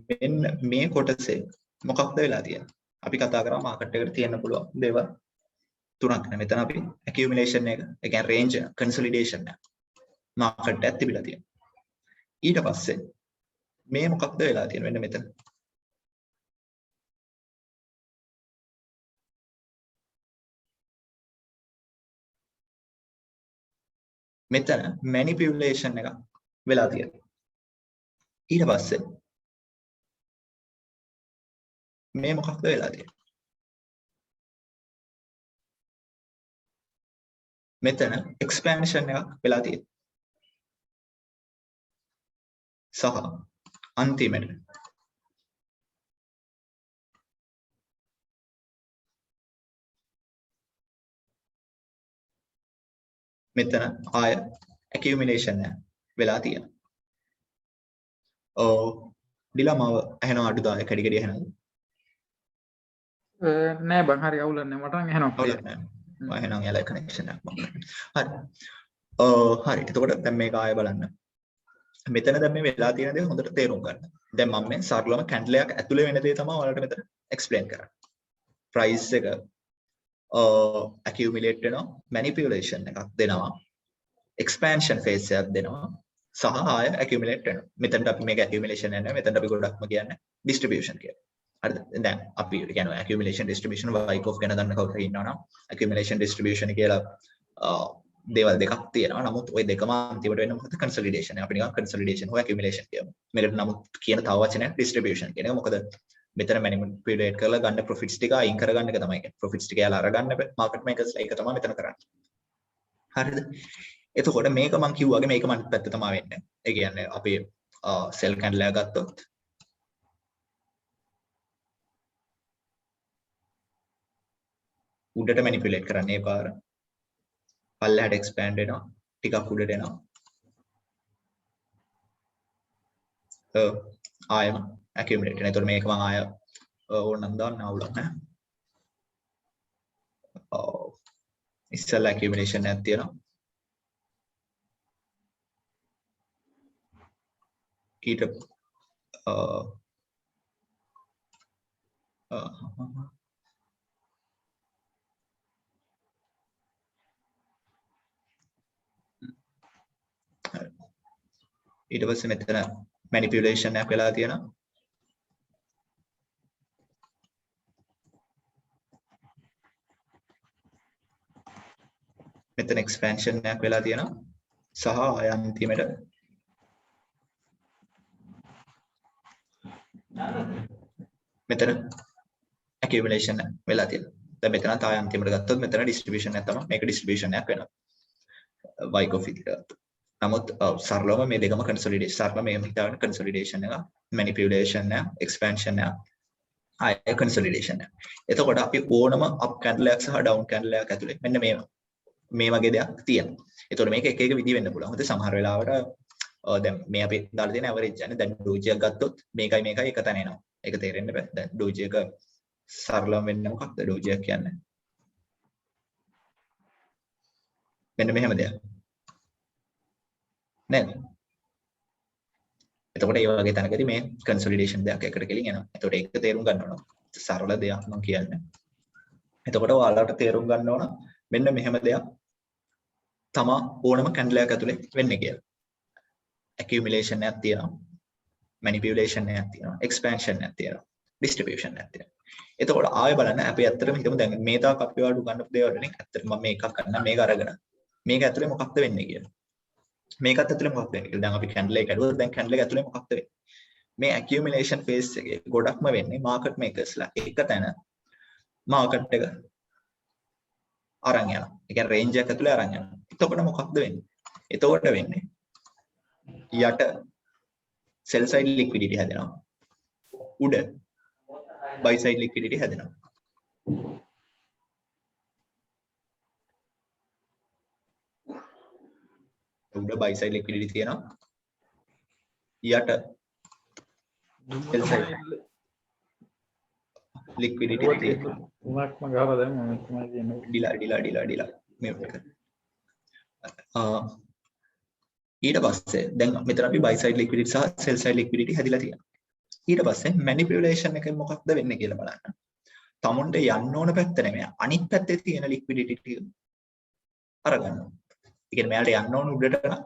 මෙන්න මේ කොටසේ මොකක්ද වෙලා තියෙන්නේ? අපි කතා කරා මාකට් එකට තියෙන්න පුළුවන් දේවල් තුනක් නේ. මෙතන අපි accumulation එක, ඒ කියන්නේ range consolidation එක. මාකට් එකක් තිබිලා තියෙනවා. ඊට පස්සේ මේ මොකක්ද වෙලා තියෙන්නේ මෙන්න මෙතන. මෙතන මැනිපියුලේෂන් එකක් වෙලා තියෙනවා. ඊට පස්සේ මේ මොකක්ද වෙලා තියෙන්නේ? මෙතන එක්ස්පැන්ෂන් එකක් වෙලා තියෙනවා. සහ අන්තිමට මෙතන ආය accumulation එක වෙලා තියෙනවා. ඩිලමාව ඇහෙනවා අඩුදාය කැඩි කැඩි ඇහෙනවද? නෑ බං හරි අවුලක් නෑ මට නම් ඇහෙනවා. අවුලක් නෑ. මම එහෙනම් එයාලා කනෙක්ෂන් එකක් මම කරන්නේ. හරි. හරි. එතකොට දැන් මේක ආය බලන්න. මෙතන දැන් මේ වෙලා තියෙන දේ හොඳට තේරුම් ගන්න. දැන් මම මේ සරලවම කැන්ඩල් එකක් ඇතුලේ වෙන දේ තමයි ඔයාලට මෙතන එක්ස්ප්ලেইন කරන්නේ. ප්‍රයිස් එක accumulate වෙනවා, manipulation එකක් දෙනවා, expansion phase එකක් දෙනවා, සහ ආය accumulate වෙනවා. මෙතනට අපි මේක accumulation යනවා. මෙතනට අපි ගොඩක්ම කියන්නේ distribution කියලා. හරිද? දැන් අපි කියනවා accumulation distribution Wyckoff ගැන දන්න කවුරු ඉන්නවා නම් accumulation distribution කියලා දේවල් දෙකක් තියෙනවා. නමුත් ওই දෙකම අන්තිමට වෙන්නේ මොකද? consolidation. අපි නිකන් consolidation හෝ accumulation කියමු. මේකට නමුත් කියන තව වචනයක් distribution කියන එක. මොකද මෙතන manipulate කරලා ගන්න profits ටික අයින් කරගන්න එක තමයි කියන්නේ. profits ටික යාලා අරගන්න market makers ලා ඒක තමයි මෙතන කරන්නේ. හරිද? එතකොට මේක මම කිව්වාගේ මේක මම පැත්ත තමයි වෙන්නේ. ඒ කියන්නේ අපි sell candle එක ගත්තොත් උඩට manipulate කරන්නේ ඒ පාර. පල්ලෙහාට expand වෙනවා. ටිකක් උඩට එනවා. ආයම accumulate වෙනවා. ඒතකොට මේක මම ආය ඕනනම් දාන්න අවුලක් නැහැ. ඉස්සෙල්ලා accumulation එකක් තියෙනවා. ඊට ඊට පස්සේ මෙතන manipulation එකක් වෙලා තියෙනවා. මෙතන expansion එකක් වෙලා තියෙනවා. සහ අන්තිමට මෙතන accumulation එක වෙලා තියෙනවා. දැන් මෙතන තාය අන්තිමට ගත්තොත් මෙතන distribution එක තමයි. මේක distribution එකක් වෙනවා. Wyckoff විදිහට. නමුත් සරලවම මේ දෙකම consolidation සරලව මේ හිතාගෙන consolidation එක manipulation එක expansion එක ආය consolidation එක. එතකොට අපි ඕනම up candle එකක් සහ down candle එකක් ඇතුලේ මෙන්න මේ වගේ දෙයක් තියෙනවා. එතකොට මේක එක එක විදිහ වෙන්න පුළුවන්. හොඳ සමහර වෙලාවට දැන් මේ අපි දාලා තියෙන average යන්නේ දැන් doji එකක් ගත්තොත් මේකයි එක තැන එනවා. ඒක තේරෙන්න බෑ. දැන් doji එක සරලව වෙන්නේ මොකක්ද doji එක කියන්නේ? මෙන්න මෙහෙම දෙයක්. නේද? එතකොට මේ වගේ තැනකදී මේ consolidation දෙයක් එකට කෙලින් එනවා. එතකොට ඒක තේරුම් ගන්න ඕන. සරල දෙයක් මම කියන්නේ. එතකොට ඔයාලට තේරුම් ගන්න ඕන මෙන්න මෙහෙම දෙයක් තමා ඕනම candle එකක් ඇතුලේ වෙන්නේ කියලා. accumulation එකක් තියෙනවා. manipulation එකක් තියෙනවා. expansion එකක් තියෙනවා. distribution එකක් තියෙනවා. එතකොට ආයෙ බලන්න අපි ඇත්තටම හිතමු දැන් මේ තාක් අපි ඔයාලට උගන්වපු දේවල් වලින් ඇත්තටම මම මේකක් ගන්න මේක අරගෙන මේක ඇතුලේ මොකක්ද වෙන්නේ කියලා. මේකත් ඇතුලේ මොකක්ද වෙන්නේ කියලා. දැන් අපි candle එක ඇදුවා. දැන් candle එක ඇතුලේ මොකක්ද වෙන්නේ? මේ accumulation phase එකේ ගොඩක්ම වෙන්නේ market makers ලා එක තැන market එක අරන් යනවා. ඒ කියන්නේ range එක ඇතුලේ අරන් යනවා. එතකොට මොකක්ද වෙන්නේ? එතකොට වෙන්නේ යට sell side liquidity හැදෙනවා. උඩ buy side liquidity හැදෙනවා. උඩ buy side liquidity තියෙනවා. යට sell side liquidity තියෙනවා. උනක්ම ගහලා දැන් මම තමයි කියන්නේ. ඩිලා මේක. ඊට පස්සේ දැන් මෙතන අපි buy side liquidity සහ sell side liquidity හැදිලා තියෙනවා. ඊට පස්සේ manipulation එකෙන් මොකක්ද වෙන්නේ කියලා බලන්න. තමුන්ට යන්න ඕන පැත්ත නෙමෙයි අනිත් පැත්තේ තියෙන liquidity ටික අරගන්නවා. ඒ කියන්නේ මෙයාට යන්න ඕන උඩට නම්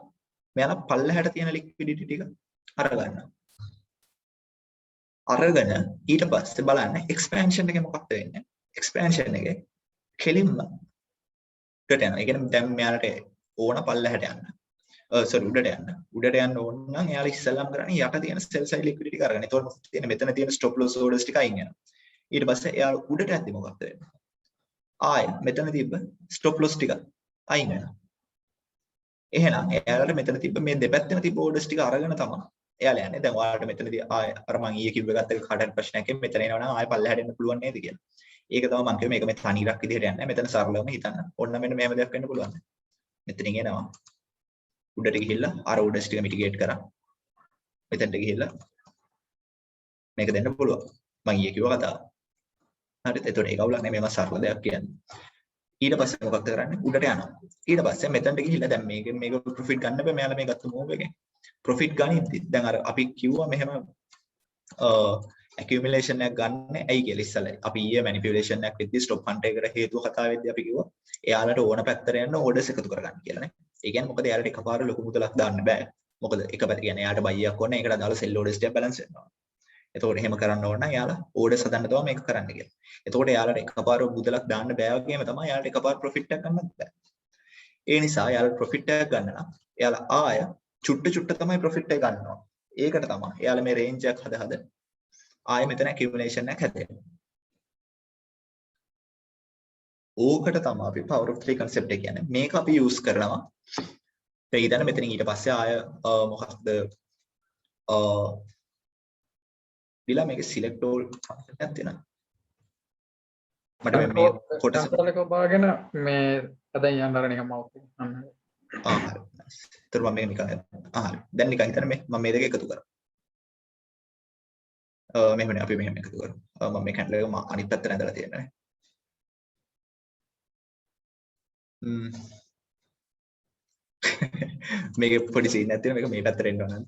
මෙයාලා පල්ලෙහාට තියෙන liquidity ටික අරගන්නවා. අරගෙන ඊට පස්සේ බලන්න expansion එකේ මොකක්ද වෙන්නේ? expansion එකේ කෙලින්ම උඩට යනවා. ඒ කියන්නේ දැන් මෙයාලට ඕන පල්ලෙහාට යන්න. sorry උඩට යන්න. උඩට යන්න ඕන නම් එයාලා ඉස්සෙල්ලාම කරන්නේ යට තියෙන sell side liquidity ටික අරගෙන. ඒතකොට තියෙන මෙතන තියෙන stop loss orders ටික අයින් වෙනවා. ඊට පස්සේ එයාලා උඩට යද්දි මොකක්ද වෙන්නේ? ආයෙ මෙතන තිබ්බ stop loss ටික අයින් වෙනවා. එහෙනම් එයාලට මෙතන තිබ්බ මේ දෙපැත්තෙම තිබ්බ orders ටික අරගෙන තමයි එයාලා යන්නේ. දැන් ඔයාලට මෙතනදී ආයෙ අර මම ඊයේ කිව්ව එකත් එක කාටවත් ප්‍රශ්නයක් එන්නේ මෙතන එනවනම් ආයෙ පල්ලෙහාට එන්න පුළුවන් නේද කියලා. ඒක තමයි මම කිව්වේ මේක මේ තනිරක් විදිහට යන්නේ. මෙතන සරලවම හිතන්න. ඕන්න මෙන්න මෙහෙම දෙයක් වෙන්න පුළුවන්. මෙතනින් එනවා. උඩට ගිහිල්ලා අර orders ටික මිටිගේට් කරා. මෙතනට ගිහිල්ලා මේක දෙන්න පුළුවන්. මම ඊයේ කිව්ව කතාව. හරිද? එතකොට ඒක අවුලක් නෙමෙයි. මම සරල දෙයක් කියන්නේ. ඊට පස්සේ මොකක්ද කරන්නේ? උඩට යනවා. ඊට පස්සේ මෙතනට ගිහිල්ලා දැන් මේක ප්‍රොෆිට් ගන්න බෑ. මෙයාලා මේ ගත්ත මූව් එකෙන්. ප්‍රොෆිට් ගනිද්දි දැන් අර අපි කිව්වා මෙහෙම accumulation එකක් ගන්න ඇයි කියලා ඉස්සෙල්ලා. අපි ඊයේ manipulation එකක් වෙද්දි stop hunt එකකට හේතුව කතා වෙද්දි අපි කිව්වා එයාලට ඕන පැත්තට යන්න orders එකතු කරගන්න කියලා නේ. ඒ කියන්නේ මොකද එයාලට එකපාර ලොකු මුදලක් දාන්න බෑ. මොකද එක පැත්ත කියන්නේ එයාට buy එකක් ඕන. ඒකට අදාළ sell orders ටික balance වෙනවා. එතකොට එහෙම කරන්න ඕන නම් එයාලා orders හදන්න තමයි මේක කරන්න කියලා. එතකොට එයාලට එකපාර මුදලක් දාන්න බෑ වගේම තමයි එයාලට එකපාර profit එකක් ගන්නත් බෑ. ඒ නිසා එයාලට profit එකක් ගන්න නම් එයාලා ආය චුට්ට තමයි profit එක ගන්නවා. ඒකට තමයි එයාලා මේ range එකක් හද ආයෙ මෙතන accumulation එකක් හැදෙනවා. ඕකට තමයි අපි power of 3 concept එක කියන්නේ. මේක අපි use කරනවා. ඒ හිතන්න මෙතනින් ඊට පස්සේ ආය මොකක්ද දිලා මේක select all concept එකක් තියෙනවා. මට මේ කොටස එක බාගෙන මේ අදන් යන්න අර නිකන් මවුස් එක අන්න. හරි. ඒතර මම මේක නිකන් හරි. දැන් නිකන් හිතන්න මම මේ දෙක එකතු කරා. මෙහෙමනේ අපි මෙහෙම එකතු කරමු. මම මේ කැන්ඩල් එක අනිත් පැත්තට ඇඳලා තියෙනවා නේ. මේකේ පොඩි සීන් එකක් තියෙනවා. මේක මේ පැත්තට එන්න ඕන.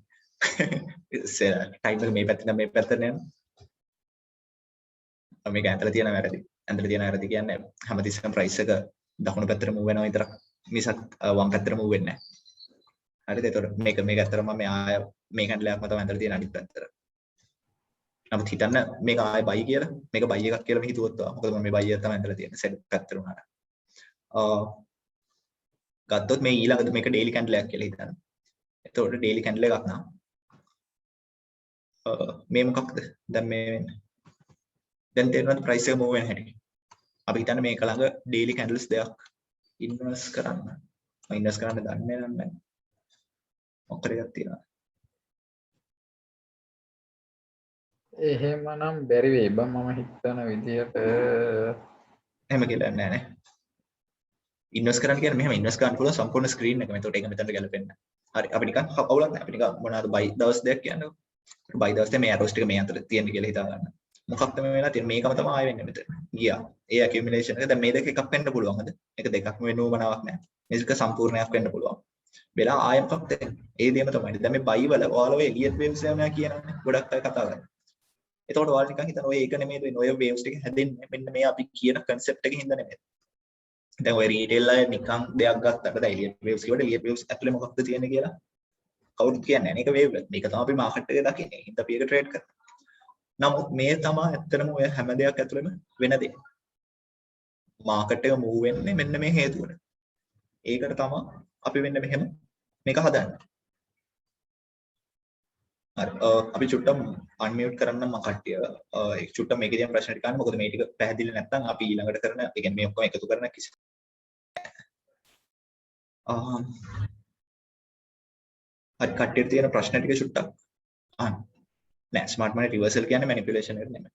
ටයිම් එක මේ පැත්තට මේ පැත්තට යනවා. මේක ඇඳලා තියෙන වැරදි. ඇඳලා තියෙන වැරදි කියන්නේ හැමතිස්සෙම price එක දකුණු පැත්තට move වෙනවා විතරක් මිසක් වම් පැත්තට move වෙන්නේ නැහැ. හරිද? ඒතකොට මේක ඇත්තටම මම ආය මේ කැන්ඩල් එකක්ම තමයි ඇඳලා තියෙන අනිත් පැත්තට. නමුත් හිතන්න මේක ආය buy කියලා මේක buy එකක් කියලා මේ හිතුවොත් මොකද මම මේ buy එක තමයි ඇඳලා තියෙන්නේ සෙල් පැත්තට උනාට. ගත්තොත් මේ ඊළඟට මේක daily candle එකක් කියලා හිතන්න. එතකොට daily candle එකක් නම් මේ මොකක්ද? දැන් මේ දැන් තේරෙනවද price එක move වෙන හැටි? අපි හිතන්න මේක ළඟ daily candles දෙකක් invest කරන්න. මම invest කරන්න දන්නේ නැහැ. මොකද එකක් තියෙනවා. එහෙමනම් බැරි වෙයි බං මම හිතන විදියට එහෙම කියලා නෑ නේ. ඉන්වෙස්ට් කරන්න කියන්නේ මෙහෙම ඉන්වෙස්ට් කරන්න පුළුවන් සම්පූර්ණ ස්ක්‍රීන් එකම. එතකොට ඒක මෙතනට ගැලපෙන්නේ නැහැ. හරි. අපි නිකන් අවුලක් නැහැ. අපි නිකන් මොනවාද buy දවස් දෙකක් කියන්නේ. buy දවස් දෙකේ මේ arrows ටික මේ අතර තියෙන කියලා හිතා ගන්න. මොකක්ද මේ වෙලා තියෙන්නේ? මේකම තමයි ආයෙ වෙන්නේ මෙතන. ගියා. ඒ accumulation එක දැන් මේ දෙක එකක් වෙන්න පුළුවන්ද? මේක දෙකක්ම වෙන්න ඕමනාවක් නැහැ. මේක සම්පූර්ණයක් වෙන්න පුළුවන්. වෙලා ආයෙ මොකක්ද? ඒ දෙයම තමයි. දැන් මේ buy වල ඔයාලා ඔය එලියට් waves යනවා කියනවානේ. ගොඩක් අය කතා කරන්නේ. එතකොට ඔයාලා නිකන් හිතන ඔය ඒක නෙමෙයි වෙන්නේ. ඔය waves ටික හැදෙන්නේ මෙන්න මේ අපි කියන concept එකකින් හින්දා නෙමෙයි. දැන් ඔය retail අය නිකන් දෙයක් ගත්තට දැන් elliott waves කියවට elliott waves ඇතුලේ මොකක්ද තියෙන්නේ කියලා කවුරුත් කියන්නේ නැහැ. මේක wave එක. මේක තමයි අපි market එකේ දකින්නේ. හින්දා අපි ඒක trade කරනවා. නමුත් මේ තමයි ඇත්තටම ඔය හැම දෙයක් ඇතුළෙම වෙන දේ. market එක move වෙන්නේ මෙන්න මේ හේතුවට. ඒකට තමයි අපි වෙන්න මෙහෙම මේක හදන්නේ. හරි. අපි චුට්ටක් unmute කරන්න මම කට්ටිය ඒක චුට්ටක් මේකේ තියෙන ප්‍රශ්න ටික ගන්න. මොකද මේ ටික පැහැදිලි නැත්නම් අපි ඊළඟට කරන ඒ කියන්නේ මේ ඔක්කොම එකතු කරන කිසි හරි කට්ටියට තියෙන ප්‍රශ්න ටික චුට්ටක් අහන්න. නෑ ස්මාර්ට් මනි රිවර්සල් කියන්නේ මැනිපියුලේෂන් එක නෙමෙයි.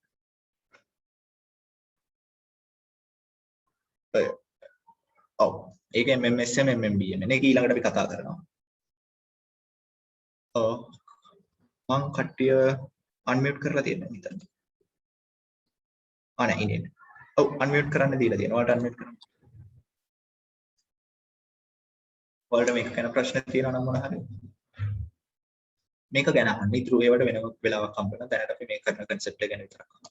ඔව්. ඒක MMSM MMBM නේ. ඒක ඊළඟට අපි කතා කරනවා. මං කට්ටිය unmute කරලා තියෙනවා හිතන්න. නෑ ඉන්නේ. ඔව් unmute කරන්න දීලා තියෙනවා. ඔයාලට unmute කරන්න. ඔයාලට මේක ගැන ප්‍රශ්න තියෙනවා නම් මොන හරි. මේක ගැන අහන්න. ඊටු ඒවට වෙන වෙලාවක් හම්බ වෙනවා. දැනට අපි මේක කරන concept එක ගැන විතරක් අහන්න.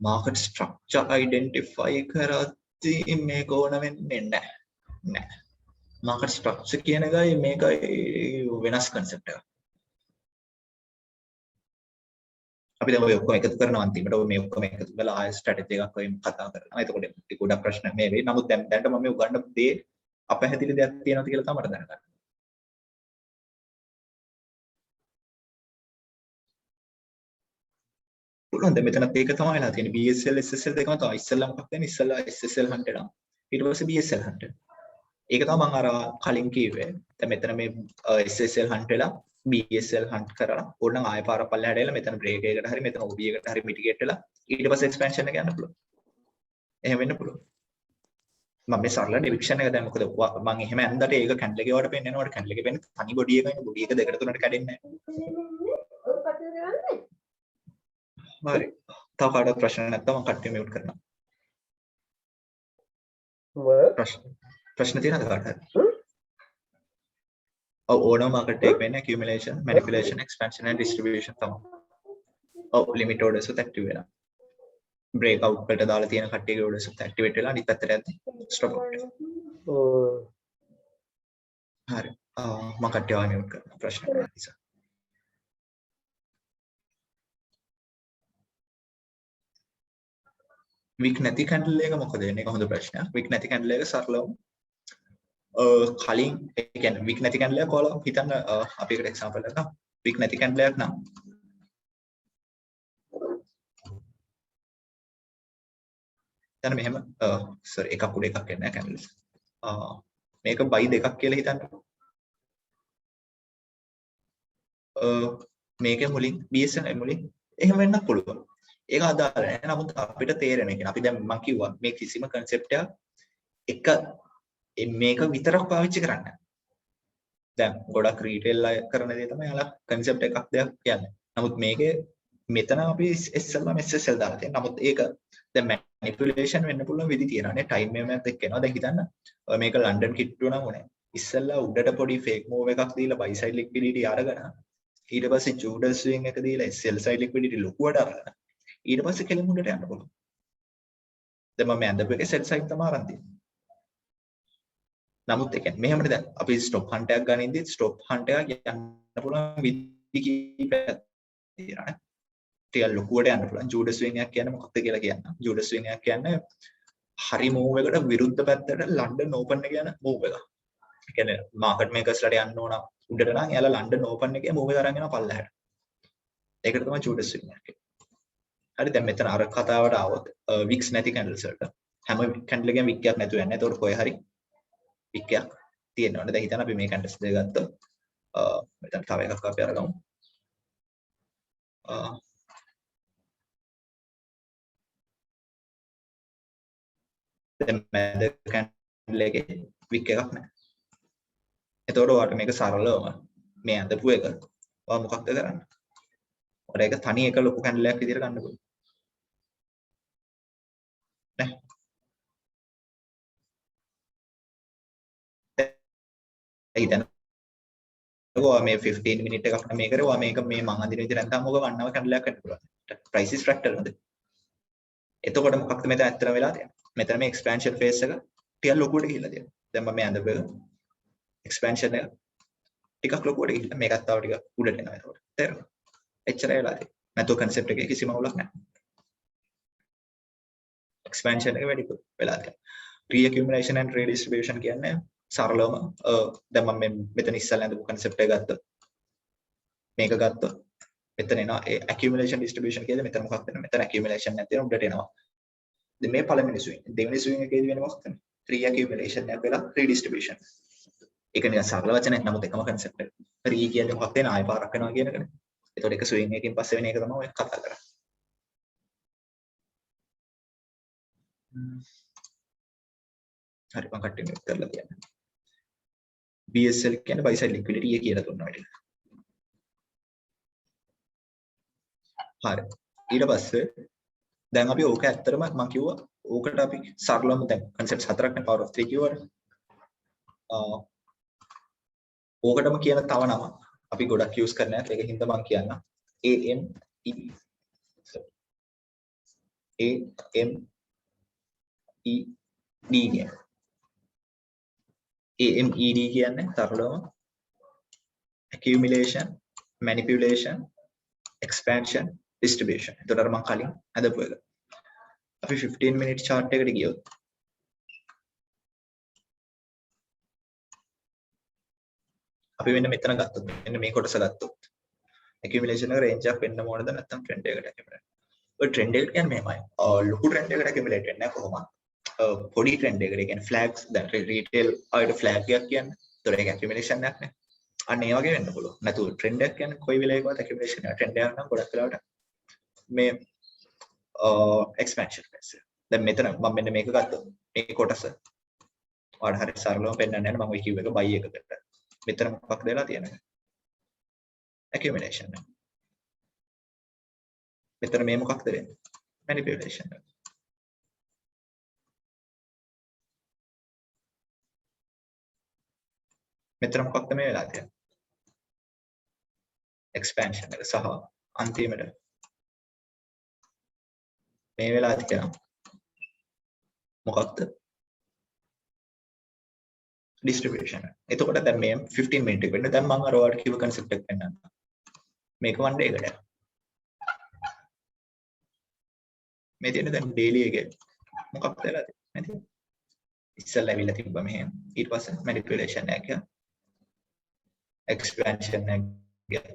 market structure identify කරද්දී මේක ඕන වෙන්නේ නැහැ. නෑ. මාකට් ස්ට්‍රක්චර් කියන එකයි මේකයි වෙනස් concept එකක්. අපි දැන් ඔය ඔක්කොම එකතු කරනවා අන්තිමට ඔය මේ ඔක්කොම එකතු කරලා ආයෙ ස්ට්‍රැටජි එකක් වයින් කතා කරනවා. එතකොට ගොඩක් ප්‍රශ්න මේ වෙයි. නමුත් දැන්ට මම මේ උගන්න දේ අපහැදිලි දෙයක් තියෙනවද කියලා තමයි දැනගන්න. පුළුවන් දැන් මෙතනත් ඒක තමයි වෙලා තියෙන්නේ. BSL SSL දෙකම තමයි. ඉස්සෙල්ලා මොකක්ද වෙන්නේ? ඉස්සෙල්ලා SSL 100 නම්. ඊට පස්සේ BSL 100. ඒක තමයි මම අර කලින් කිව්වේ. දැන් මෙතන මේ SSL 100ලා BSL 100 කරලා ඕනනම් ආයෙ පාර පල්ලෙහාට එලා මෙතන බ්‍රේක් එකකට හරි මෙතන OB එකට හරි මිටිගේට් වෙලා ඊට පස්සේ එක්ස්පැන්ෂන් එක යන්න පුළුවන්. එහෙම වෙන්න පුළුවන්. මම මේ සරල ඩිවිෂන් එක දැන් මොකද මම එහෙම ඇන්දට ඒක කැන්ඩල් එකේ වඩ පෙන්නන වට කැන්ඩල් එකේ වෙන්නේ තනි බොඩි එකයි බොඩි එක දෙකට තුනට කැඩෙන්නේ නැහැ. හරි. තව කාටවත් ප්‍රශ්න නැත්නම් මම කට්ටිය මියුට් කරනවා. ප්‍රශ්න තියෙනවද කාටවත්? ඕනම මාකට් එකක් වෙන්නේ accumulation, manipulation, expansion and distribution තමයි. limit orders උත් active වෙනවා. break out වලට දාලා තියෙන කට්ටියගේ orders උත් activate වෙලා අනිත් පැත්තට යද්දි stop out එක. හරි. මම කට්ටියව මියුට් කරනවා ප්‍රශ්න කරන්න නිසා. වික් නැති කැන්ඩල් එක මොකද වෙන්නේ? ඒක හොඳ ප්‍රශ්නයක්. වික් නැති කැන්ඩල් එක සරලවම කලින් ඒ කියන්නේ වික් නැති කැන්ඩල් එක කොහොම හිතන්න අපි එකට එක්සැම්පල් එකක් ගමු. වික් නැති කැන්ඩල් එකක් නම් දැන් මෙහෙම සෝරි එකක් උඩ එකක් එන්නේ නැහැ කැන්ඩල්ස්. මේක බයි දෙකක් කියලා හිතන්න. මේකේ මුලින් BSN මුලින් එහෙම වෙන්නත් පුළුවන්. ඒක අදාළ නැහැ. නමුත් අපිට තේරෙන එක. අපි දැන් මම කිව්වා මේ කිසිම concept එකක් මේක විතරක් පාවිච්චි කරන්න. දැන් ගොඩක් රීටේල් අය කරන දේ තමයි යාලා concept එකක් දෙයක් කියන්නේ. නමුත් මේකේ මෙතන අපි SLM SSL දාලා තියෙනවා. නමුත් ඒක දැන් manipulation වෙන්න පුළුවන් විදි තියෙනවා නේ. time frame එකත් එක්ක එනවා. දැන් හිතන්න මේක ලන්ඩන් කිට්ටුව නම් උනේ. ඉස්සෙල්ලා උඩට පොඩි fake move එකක් දීලා buy side liquidity අරගෙන ඊට පස්සේ Judas swing එක දීලා sell side liquidity ලොකුවට අරගෙන ඊට පස්සේ කෙලින් උඩට යන්න පුළුවන්. දැන් මම ඇඳපු එකේ sell side තමයි අරන් තියෙන්නේ. නමුත් ඒ කියන්නේ මෙහෙමද දැන් අපි stop hunt එකක් ගනින්දී stop hunt එකක් යන්න පුළුවන් විදි කීපයක් තියෙනවා නේ. ටිකක් ලොකුවට යන්න පුළුවන්. Judas swing එකක් කියන්නේ මොකක්ද කියලා කියන්න. Judas swing එකක් කියන්නේ හරි move එකට විරුද්ධ පැත්තට ලන්ඩන් ඕපන් එක යන move එක. ඒ කියන්නේ market makersලාට යන්න ඕන උඩට නම් එයාලා ලන්ඩන් ඕපන් එකේ move එක අරන් යනවා පල්ලෙහාට. ඒකට තමයි Judas swing එක කියන්නේ. හරි දැන් මෙතන අර කතාවට ආවොත් wicks නැති candles වලට හැම candle එකෙම wick එකක් නැතුව යන්නේ. ඒතකොට කොහේ හරි wick එකක් තියෙනවනේ. දැන් හිතන්න අපි මේ candles දෙක ගත්තොත් මෙතන තව එකක් අපි අරගමු. දැන් මැද candle එකේ wick එකක් නැහැ. එතකොට ඔයාලට මේක සරලවම මේ අඳපු එක ඔයා මොකක්ද කරන්නේ? ඔයාලා ඒක තනි එක ලොකු candle එකක් විදිහට ගන්න පුළුවන්. නේ? හිතන්න. ඔයා මේ 15 minute එකක් නම් මේ කරේ ඔයා මේක මේ මං අඳින විදිහට නැත්නම් ඔක 1 hour candle එකක් ගන්න පුළුවන්. price is fractal නේද? එතකොට මොකක්ද මෙතන ඇත්තටම වෙලා තියෙන්නේ? මෙතන මේ expansion phase එක ටිකක් ලොකුවට ගිහිල්ලා තියෙනවා. දැන් මම මේ අඳපු expansion එක ටිකක් ලොකුවට ගිහිල්ලා මේකත් තව ටිකක් උඩට එනවා එතකොට. තේරෙනවද? එච්චරයි වෙලා තියෙන්නේ. නැත්නම් concept එකේ කිසිම අවුලක් නැහැ. expansion එක වැඩි වෙලා තියෙනවා. re-accumulation and redistribution කියන්නේ සරලවම දැන් මම මෙතන ඉස්සල්ලා අඳපු concept එක ගත්තා. මේක ගත්තා. මෙතන එනවා ඒ accumulation distribution කියලා මෙතන මොකක්ද වෙන්නේ? මෙතන accumulation නැති වෙන උඩට එනවා. දැන් මේ පළවෙනි swing. දෙවෙනි swing එකේදී වෙන්නේ මොකක්ද? re-accumulation එක වෙලා redistribution. ඒක නිකන් සරල වචනයක් නමුත් එකම concept එක. re කියන්නේ මොකක්ද? ආයෙ පාරක් වෙනවා කියන එකනේ. ඒතකොට එක swing එකකින් පස්සේ වෙන එක තමයි ඔය කතා කරන්නේ. හරි මම කට්ටිය මෙත් කරලා තියන්න. BSL කියන්නේ buy side liquidity එක කියලා දුන්නා වැඩි. හරි. ඊට පස්සේ දැන් අපි ඕක ඇත්තටම මම කිව්වා ඕකට අපි සරලවම දැන් concepts හතරක් නේ power of 3 කිව්වට. ඕකටම කියන තව නම අපි ගොඩක් use කරන එක ඒක හින්දා මම කියන්න AMED කියන AMED කියන්නේ තරලවම accumulation, manipulation, expansion, distribution. එතකොට අර මම කලින් හදපු එක. අපි 15 minute chart එකට ගියොත් අපි මෙන්න මෙතන ගත්තොත් මෙන්න මේ කොටස ගත්තොත් accumulation එක range එකක් වෙන්න ඕනද නැත්නම් trend එකකට accumulate. ඔය trend එක කියන්නේ මෙහෙමයි. ලොකු trend එකකට accumulate වෙන්නේ නැහැ කොහොමද? පොඩි trend එකකට. ඒ කියන්නේ flags දැන් retail ආයෙත් flag එකක් කියන්නේ. ඒතකොට ඒක accumulation එකක් නේ. අන්න ඒ වගේ වෙන්න පුළුවන්. නැතුව trend එකක් කියන්නේ කොයි වෙලාවකවත් accumulation එක. trend එකක් නම් ගොඩක් වෙලාවට මේ expansion phase. දැන් මෙතන මම මෙන්න මේක ගත්තොත් මේ කොටස ඔයාලට හරි සරලව පෙන්නන්න යන මම ඔය කිව් එක buy එකකට. මෙතන මොකක්ද වෙලා තියෙන්නේ? accumulation. මෙතන මේ මොකක්ද වෙන්නේ? manipulation. මෙතන මොකක්ද මේ වෙලා තියෙන්නේ? expansion එක සහ අන්තිමට මේ වෙලා තියෙනවා මොකක්ද? distribution. එතකොට දැන් මේ 15 minute එක වෙන්න දැන් මම අර ඔයාලට කිව්ව concept එක පෙන්නන්න. මේක one day එකට. මේ තියෙන දැන් daily එකේ මොකක්ද වෙලා තියෙන්නේ? ඉස්සෙල්ලා ඇවිල්ලා තිබ්බා මෙහෙම. ඊට පස්සේ manipulation එක, expansion එක,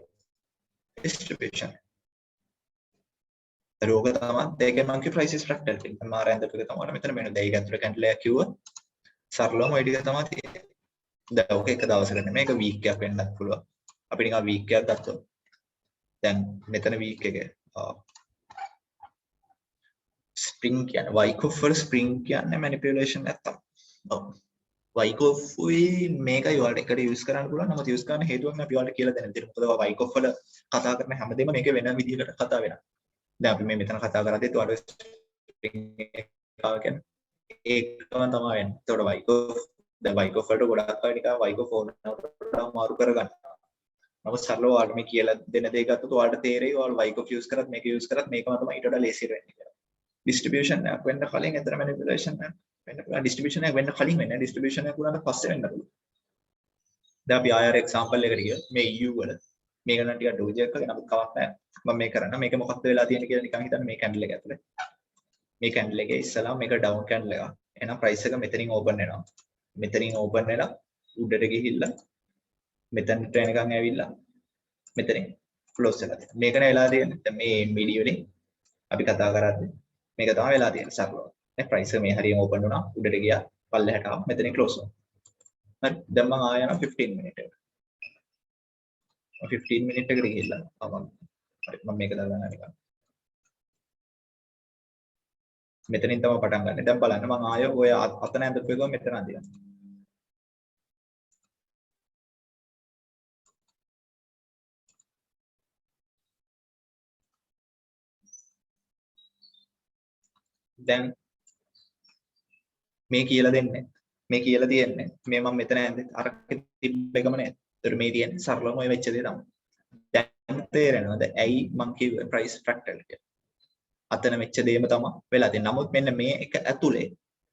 distribution. රෝග තමයි දෙකෙන් මම කිය prices fractal එක. මම ආරෙන්ද එක තමයි මෙතන මෙන්න දෙයි ගැතුර කැන්ඩල් එකක් කිව්වා. සරලවම ওই ටික තමයි තියෙන්නේ. දැන් ඔක එක දවසකට නෙමෙයි මේක වීක් එකක් වෙන්නත් පුළුවන්. අපි නිකන් වීක් එකක් ගත්තොත් දැන් මෙතන වීක් එකේ ස්ප්‍රින්ග් කියන්නේ වයිකොෆ් වල ස්ප්‍රින්ග් කියන්නේ මැනිපියුලේෂන් නැත්තම්. ඔව්. වයිකොෆ් උයි මේකයි ඔයාලට එකට යූස් කරන්න පුළුවන්. නමුත් යූස් කරන්න හේතුවක් අපි ඔයාලට කියලා දෙන්න දෙන්න. මොකද වයිකොෆ් වල කතා කරන හැමදේම මේක වෙන විදිහකට කතා වෙනවා. දැන් අපි මේ මෙතන කතා කරද්දිත් ඔයාලට ස්ප්‍රින්ග් එක කියන්නේ ඒකම තමයි වෙන්නේ. ඒතකොට වයිකොෆ් දැන් වයිකොෆ් වලට ගොඩක් අය නිකන් වයිකොෆ් ඕනකට මාරු කරගන්නවා. නමුත් සරලව ඔයාලට මේ කියලා දෙන දේ ගත්තොත් ඔයාලට තේරෙයි ඔයාලා වයිකොෆ් යූස් කරත් මේක යූස් කරත් මේකම තමයි ඊට වඩා ලේසියට වෙන්නේ කියලා. distribution එකක් වෙන්න කලින් එතන manipulation එකක් වෙන්න පුළුවන්. distribution එකක් වෙන්න කලින් වෙන්නේ distribution එකක් උනාට පස්සේ වෙන්න පුළුවන්. දැන් අපි ආයෙ example එකකට ගියොත් මේ EU වල මේක නම් ටිකක් ඩෝජ් එකක් වගේ නමුත් කවක් නැහැ. මම මේක කරන්න මේක මොකක්ද වෙලා තියෙන්නේ කියලා නිකන් හිතන්න මේ candle එක ඇතුලේ. මේ candle එකේ ඉස්සලා මේක down candle එකක්. එහෙනම් price එක මෙතනින් open වෙනවා. මෙතනින් open වෙලා උඩට ගිහිල්ලා මෙතනට එනකන් ඇවිල්ලා මෙතනින් close වෙලා තියෙනවා. මේක නේ වෙලා තියෙන්නේ. දැන් මේ video වලින් අපි කතා කරද්දී මේක තමයි වෙලා තියෙන්නේ සරලව. නේ price එක මේ හරියම open වුණා උඩට ගියා පල්ලෙහාට ආවා මෙතනින් close වුණා. හරි දැන් මම ආය යනවා 15 minute එකට. 15 minute එකට ගිහිල්ලා හරි මම මේක දාගන්න නිකන්. මෙතනින් තමයි පටන් ගන්න. දැන් බලන්න මම ආය ඔය අතන ඇඳපු එක මෙතන අදිනවා. දැන් මේ කියලා දෙන්නේ මේ කියලා තියෙන්නේ මේ මම මෙතන ඇඳේ අර තිබ්බ එකම නේද? ඒතර මේ තියෙන්නේ සරලවම ඔය වෙච්ච දේ තමයි. දැන් තේරෙනවද ඇයි මම කිව්වේ price fractal කියලා? අතන වෙච්ච දේම තමයි වෙලා තියෙන්නේ. නමුත් මෙන්න මේ එක ඇතුලේ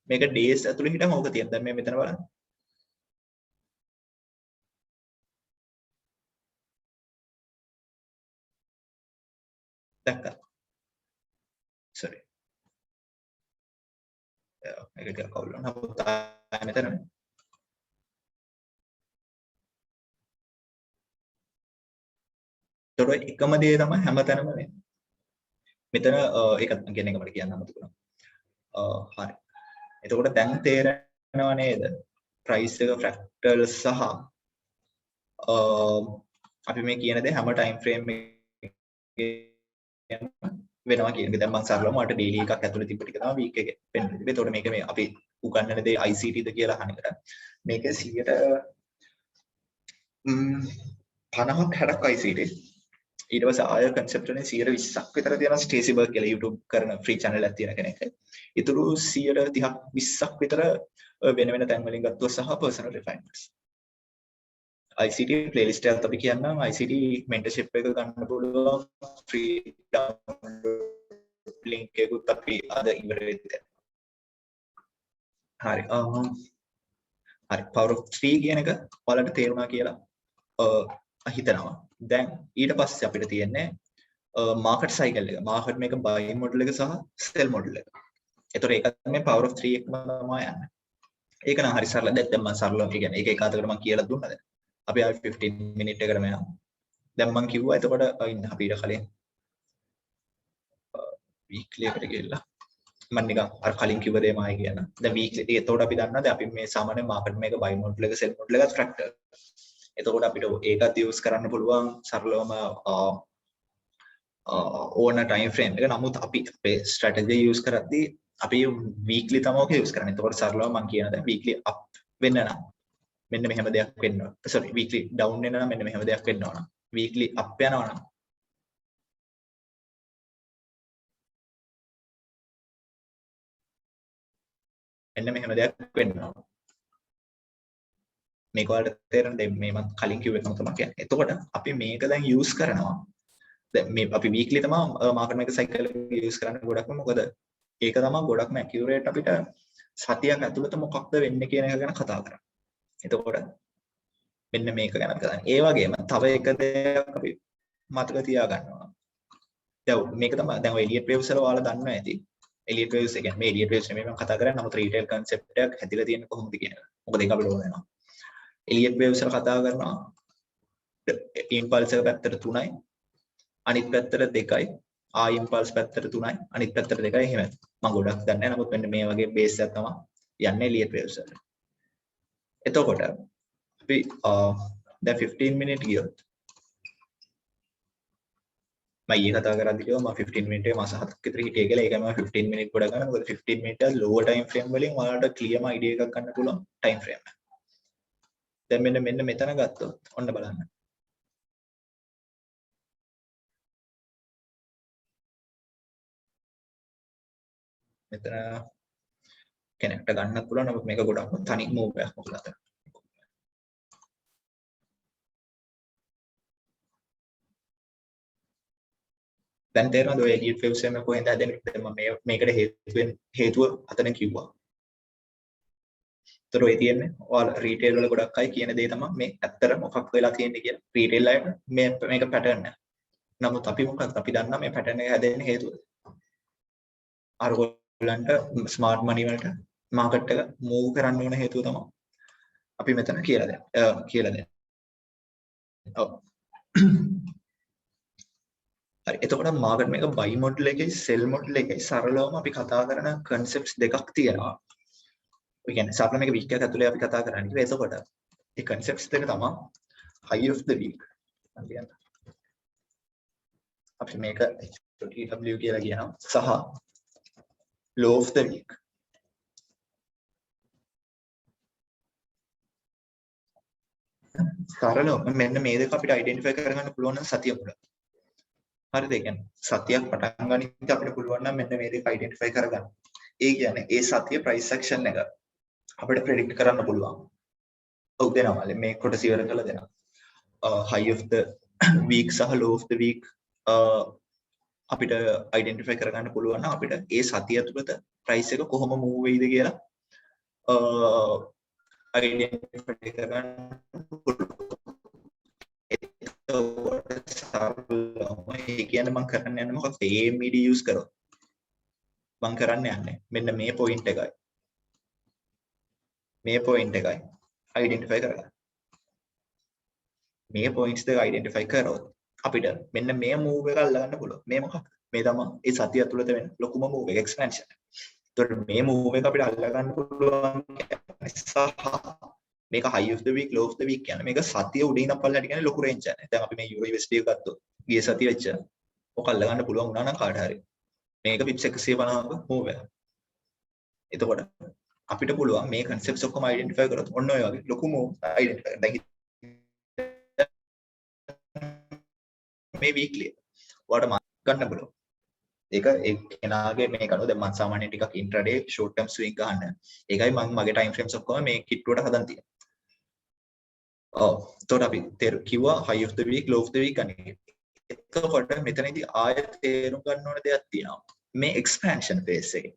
මේක days ඇතුලේ හිටම ඕක තියෙනවා. දැන් මේ මෙතන බලන්න. දැක්කා? sorry. මේක ටිකක් කවුල් වෙනවා. නමුත් ආයෙ මෙතන ඒතකොට එකම දේ තමයි හැමතැනම වෙන්නේ. මෙතන ඒකත් කියන එක මට කියන්න අමතකුණා. හරි. එතකොට දැන් තේරෙනව නේද? price එක fractal සහ අපි මේ කියන දේ හැම time frame එකේ වෙනවා කියන එක. දැන් මම සරලවම මට daily එකක් ඇතුලේ තිබ්බ ටික තමයි week එකේ වෙන්නේ. ඒතකොට මේක මේ අපි උගන්වන දේ ICT ද කියලා අහන එකට මේක 50ක් 60ක් ICT. ඊට පස්සේ ආය concept වලින් 120ක් විතර තියෙනවා ස්ටේසි බර්ග් කියලා YouTube කරන free channel එකක් තියෙන කෙනෙක්. ඊටු 130ක් 20ක් විතර වෙන වෙන තැන් වලින් ගත්තොත් සහ personal refinements. ICT playlist එකත් අපි කියන්නම් ICT mentorship එක ගන්න පුළුවන් free download link එකකුත් අපි අද ඉවර වෙද්දී. හරි. හරි power of 3 කියන එක ඔයාලට තේරුණා කියලා හිතනවා. දැන් ඊට පස්සේ අපිට තියෙන්නේ මාකට් සයිකල් එක. මාකට් මේක buy model එක සහ sell model එක. ඒතකොට ඒකත් මේ power of 3 එකම තමයි යන්නේ. ඒක නම් හරි සරල. දැන් මම සරලව කියන්නේ ඒක එක අතකට මම කියලා දුන්නා දැන්. අපි ආයි 15 minute එකකට මෙයා. දැන් මම කිව්වා එතකොට ඉන්න අපි ඊට කලින් weekly එකට ගිහලා මම නිකන් අර කලින් කිව්ව දේම ආයි කියන්න. දැන් weekly එතකොට අපි දන්නවා දැන් අපි මේ සාමාන්‍ය මාකට් මේක buy model එක sell model එක ෆැක්ටර්. එතකොට අපිට ඒකත් use කරන්න පුළුවන් සරලවම ඕන time frame එක. නමුත් අපි අපේ strategy use කරද්දී අපි weekly තමයි ඔක use කරන්නේ. එතකොට සරලව මම කියන දැන් weekly up වෙන්න නම් මෙන්න මෙහෙම දෙයක් වෙන්න ඕන. sorry weekly down වෙන්න නම් මෙන්න මෙහෙම දෙයක් වෙන්න ඕන. weekly up යනවා නම් මෙන්න මෙහෙම දෙයක් වෙන්න ඕන. මේක වලට තේරෙන දෙයක් මේ මම කලින් කිව්ව එකම තමයි කියන්නේ. එතකොට අපි මේක දැන් use කරනවා. දැන් මේ අපි weekly තමයි මාකට් මේක cycle එක use කරන්නේ ගොඩක්ම. මොකද ඒක තමයි ගොඩක්ම accurate අපිට සතියක් ඇතුළත මොකක්ද වෙන්නේ කියන එක ගැන කතා කරන්නේ. එතකොට මෙන්න මේක ගැන කතා කරන්නේ. ඒ වගේම තව එක දෙයක් අපි මතක තියාගන්නවා. දැන් මේක තමයි දැන් ඔය Elliott waves වල ඔයාලා දන්නවා ඇති. Elliott waves කියන්නේ මේ Elliott waves නෙමෙයි මම කතා කරන්නේ. නමුත් retail concept එකක් හැදිලා තියෙන්නේ කොහොමද කියන එක. මොකද ඒක අපිට ඕන වෙනවා. Elliott waves වල කතා කරනවා impulse එක පැත්තට 3යි අනිත් පැත්තට 2යි impulse පැත්තට 3යි අනිත් පැත්තට 2යි එහෙම. මම ගොඩක් දන්නේ නැහැ. නමුත් මෙන්න මේ වගේ බේස් එකක් තමයි යන්නේ Elliott waves වල. එතකොට අපි දැන් 15 minute ගියොත් මම ඊයේ කතා කරද්දී කිව්වා මම 15 minute එක මාස 7ක් විතර හිටියේ කියලා. ඒකයි මම 15 minute ගොඩ ගන්න. මොකද 15 minute එක lower time frame වලින් ඔයාලට clear idea එකක් ගන්න පුළුවන් time frame එක. දැන් මෙන්න මෙතන ගත්තොත් ඔන්න බලන්න. මෙතන කෙනෙක්ට ගන්නත් පුළුවන්. නමුත් මේක ගොඩක් තනි move එකක් මොකද අතන. දැන් තේරෙනවද ඔය Elliott waves එක කොහෙන්ද හැදෙන්නේ? දැන් මම මේකට හේතුව අතන කිව්වා. ඒතර ඔය තියෙන්නේ ඔයාලා රීටේල් වල ගොඩක් අය කියන දේ තමයි මේ ඇත්තට මොකක් වෙලා තියෙන්නේ කියලා. රීටේල් අයට මේක පැටර්න් එක. නමුත් අපි මොකක්ද අපි දන්නා මේ පැටර්න් එක හැදෙන්න හේතුව. අරගොල්ලන්ට ස්මාර්ට් මනි වලට මාකට් එක මූව් කරන්න ඕන හේතුව තමයි අපි මෙතන කියලා දෙන්නේ. ඔව්. හරි එතකොට මාකට් මේක buy model එකයි sell model එකයි සරලවම අපි කතා කරන concepts දෙකක් තියෙනවා. ඒ කියන්නේ සාපල මේක week එක ඇතුලේ අපි කතා කරන්නේ. එතකොට ඒ concepts දෙක තමයි high of the week. අපි මේක TW කියලා කියනවා සහ low of the week. සරලව මෙන්න මේ දෙක අපිට identify කරගන්න පුළුවන් නම් සතිය මුල. හරිද? ඒ කියන්නේ සතියක් පටන් ගනිද්දී අපිට පුළුවන් නම් මෙන්න මේ දෙක identify කරගන්න. ඒ කියන්නේ ඒ සතිය price action එක අපිට predict කරන්න පුළුවන්. ඔව් දෙනවා. මේ කොටස ඉවර කරලා දෙනවා. high of the week සහ low of the week අපිට identify කරගන්න පුළුවන් නම් අපිට ඒ සතිය තුළත price එක කොහොම move වෙයිද කියලා identify කරගන්න පුළුවන්. එතකොට සරලවම ඒ කියන්නේ මම කරන්න යන්නේ මොකක්ද? AMD use කරොත් මම කරන්න යන්නේ මෙන්න මේ point එකයි මේ point එකයි identify කරගන්න. මේ points දෙක identify කරොත් අපිට මෙන්න මේ move එක අල්ලගන්න පුළුවන්. මේ මොකක්ද? මේ තමයි ඒ සතිය ඇතුළත වෙන ලොකුම move එක expansion. ඒතකොට මේ move එක අපිට අල්ලගන්න පුළුවන් සහ මේක high of the week low of the week කියන්නේ මේක සතිය උඩින් ඉඳන් පල්ලට කියන්නේ ලොකු range එකක්. දැන් අපි මේ euro USD එක ගත්තොත් ගිය සතිය වෙච්ච ඔක අල්ලගන්න පුළුවන් වුණා නම් කාට හරි මේක pips 150ක move එක. එතකොට අපිට පුළුවන් මේ concepts ඔක්කොම identify කරොත් ඔන්න ඔය වගේ ලොකු move identify කරන්න. මේ weekly ඔයාලට මාක් ගන්න පුළුවන්. ඒක ඒ කෙනාගේ මේක අනුව දැන් මම සාමාන්‍යයෙන් ටිකක් intraday short term swing ගන්න. ඒකයි මම මගේ time frames ඔක්කොම මේ කිට්ටුවට හදන් තියෙන්නේ. ඔව්. එතකොට අපි කිව්වා high of the week low of the week අනේ. එතකොට මෙතනදී ආයෙත් තේරුම් ගන්න ඕන දෙයක් තියෙනවා. මේ expansion phase එකේ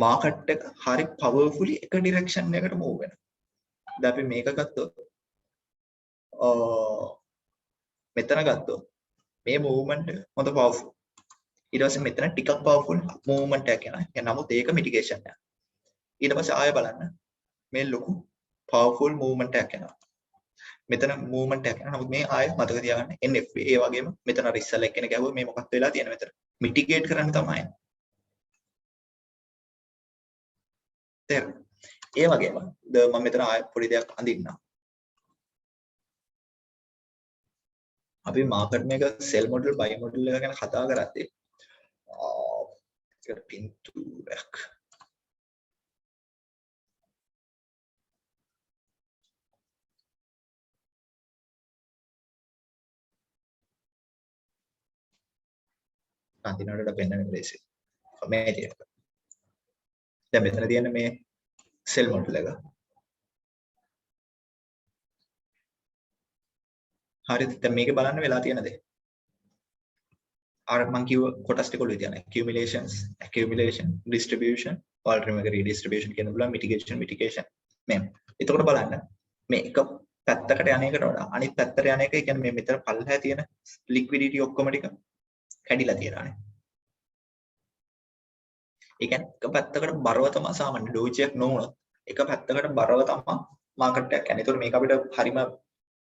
market එක හරි powerfully එක direction එකකට move වෙනවා. දැන් අපි මේක ගත්තොත් මෙතන ගත්තොත් මේ මූවමන්ට් හොඳ පවර්ෆුල්. ඊට පස්සේ මෙතන ටිකක් පවර්ෆුල් මූවමන්ට් එකක් යනවා. නමුත් ඒක මිටිගේෂන් එක. ඊට පස්සේ ආයෙ බලන්න මේ ලොකු පවර්ෆුල් මූවමන්ට් එකක් යනවා. මෙතන මූවමන්ට් එකක් යනවා. නමුත් මේ ආයෙ මතක තියාගන්න NFA ඒ වගේම මෙතන අර ඉස්සල්ලා එක්කෙනෙක් ගැහුවා මේ මොකක්ද වෙලා තියෙන්නේ මෙතන. මිටිගේට් කරන්න තමයි. ඒ වගේම මම මෙතන ආයෙ පොඩි දෙයක් අඳින්නම්. අපි මාකට් මේක සෙල් මොඩල් බයි මොඩල් එක ගැන කතා කරද්දී ඒක පින්තූරයක් අන්තිමට පෙන්නන ලේසි මේ තියෙන. දැන් මෙතන තියෙන මේ සෙල් මොඩල් එක. හරිද? දැන් මේකේ බලන්න වෙලා තියෙන දේ. අර මම කිව්ව කොටස් ටික ඔළුවේ තියන්න. accumulation, distribution, alternate redistribution කියන බුලා mitigation මෙන්න. එතකොට බලන්න මේ එක පැත්තකට යන එකට වඩා අනිත් පැත්තට යන එක කියන්නේ මේ මෙතන පල්ලෙහා තියෙන liquidity ඔක්කොම ටික කැඩිලා තියෙනවානේ. ඒ කියන්නේ එක පැත්තකට බරව තමයි සාමාන්‍ය ඩෝජියක් නොවුනොත් එක පැත්තකට බරව තමයි මාකට් එකක් යන්නේ. ඒතකොට මේක අපිට හරිම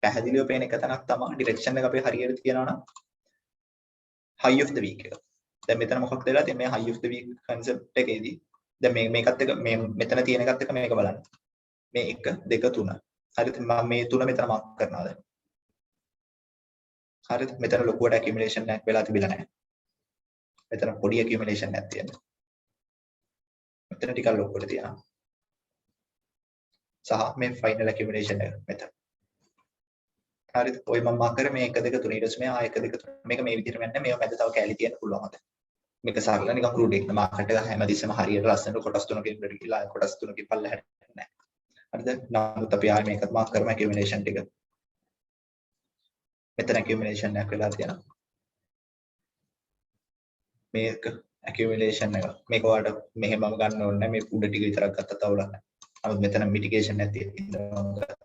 පැහැදිලිව පේන එක තැනක් තමයි ඩිරෙක්ෂන් එක අපේ හරියට තියනවා නම් high of the week එක. දැන් මෙතන මොකක්ද වෙලා තියෙන්නේ මේ high of the week concept එකේදී දැන් මේකත් එක මේ මෙතන තියෙන එකත් එක මේක බලන්න. මේ 1 2 3. හරිද? මම මේ 3 මෙතන මාක් කරනවා දැන්. හරිද? මෙතන ලොකුවට accumulation එකක් වෙලා තිබිලා නැහැ. මෙතන පොඩි accumulation එකක් තියෙනවා. මෙතන ටිකක් ලොකුවට තියෙනවා. සහ මේ final accumulation එක මෙතන. හරිද? ඔය මම මාක් කරේ මේ 1 2 3 ඊට පස්සේ මේ 1 2 3 මේක මේ විදිහට යන්නේ මේව මැද තව කැලි තියෙන්න පුළුවන් අත. මේක සරල නිකන් ක්‍රූඩ් එක මාකට් එක හැමදෙස්සම හරියට ලස්සනට කොටස් තුනකින් ඉඳලා ගිහලා කොටස් තුනකින් පල්ලෙහාට නැහැ. හරිද? නමුත් අපි ආයේ මේකත් මාක් කරමු accumulation ටික. මෙතන accumulation එකක් වෙලා තියෙනවා. මේක accumulation එක. මේක ඔයාලට මෙහෙමම ගන්න ඕනේ නැහැ. මේ උඩ ටික විතරක් ගත්තත් අවුලක් නැහැ. නමුත් මෙතන mitigation එකක් තියෙනවා.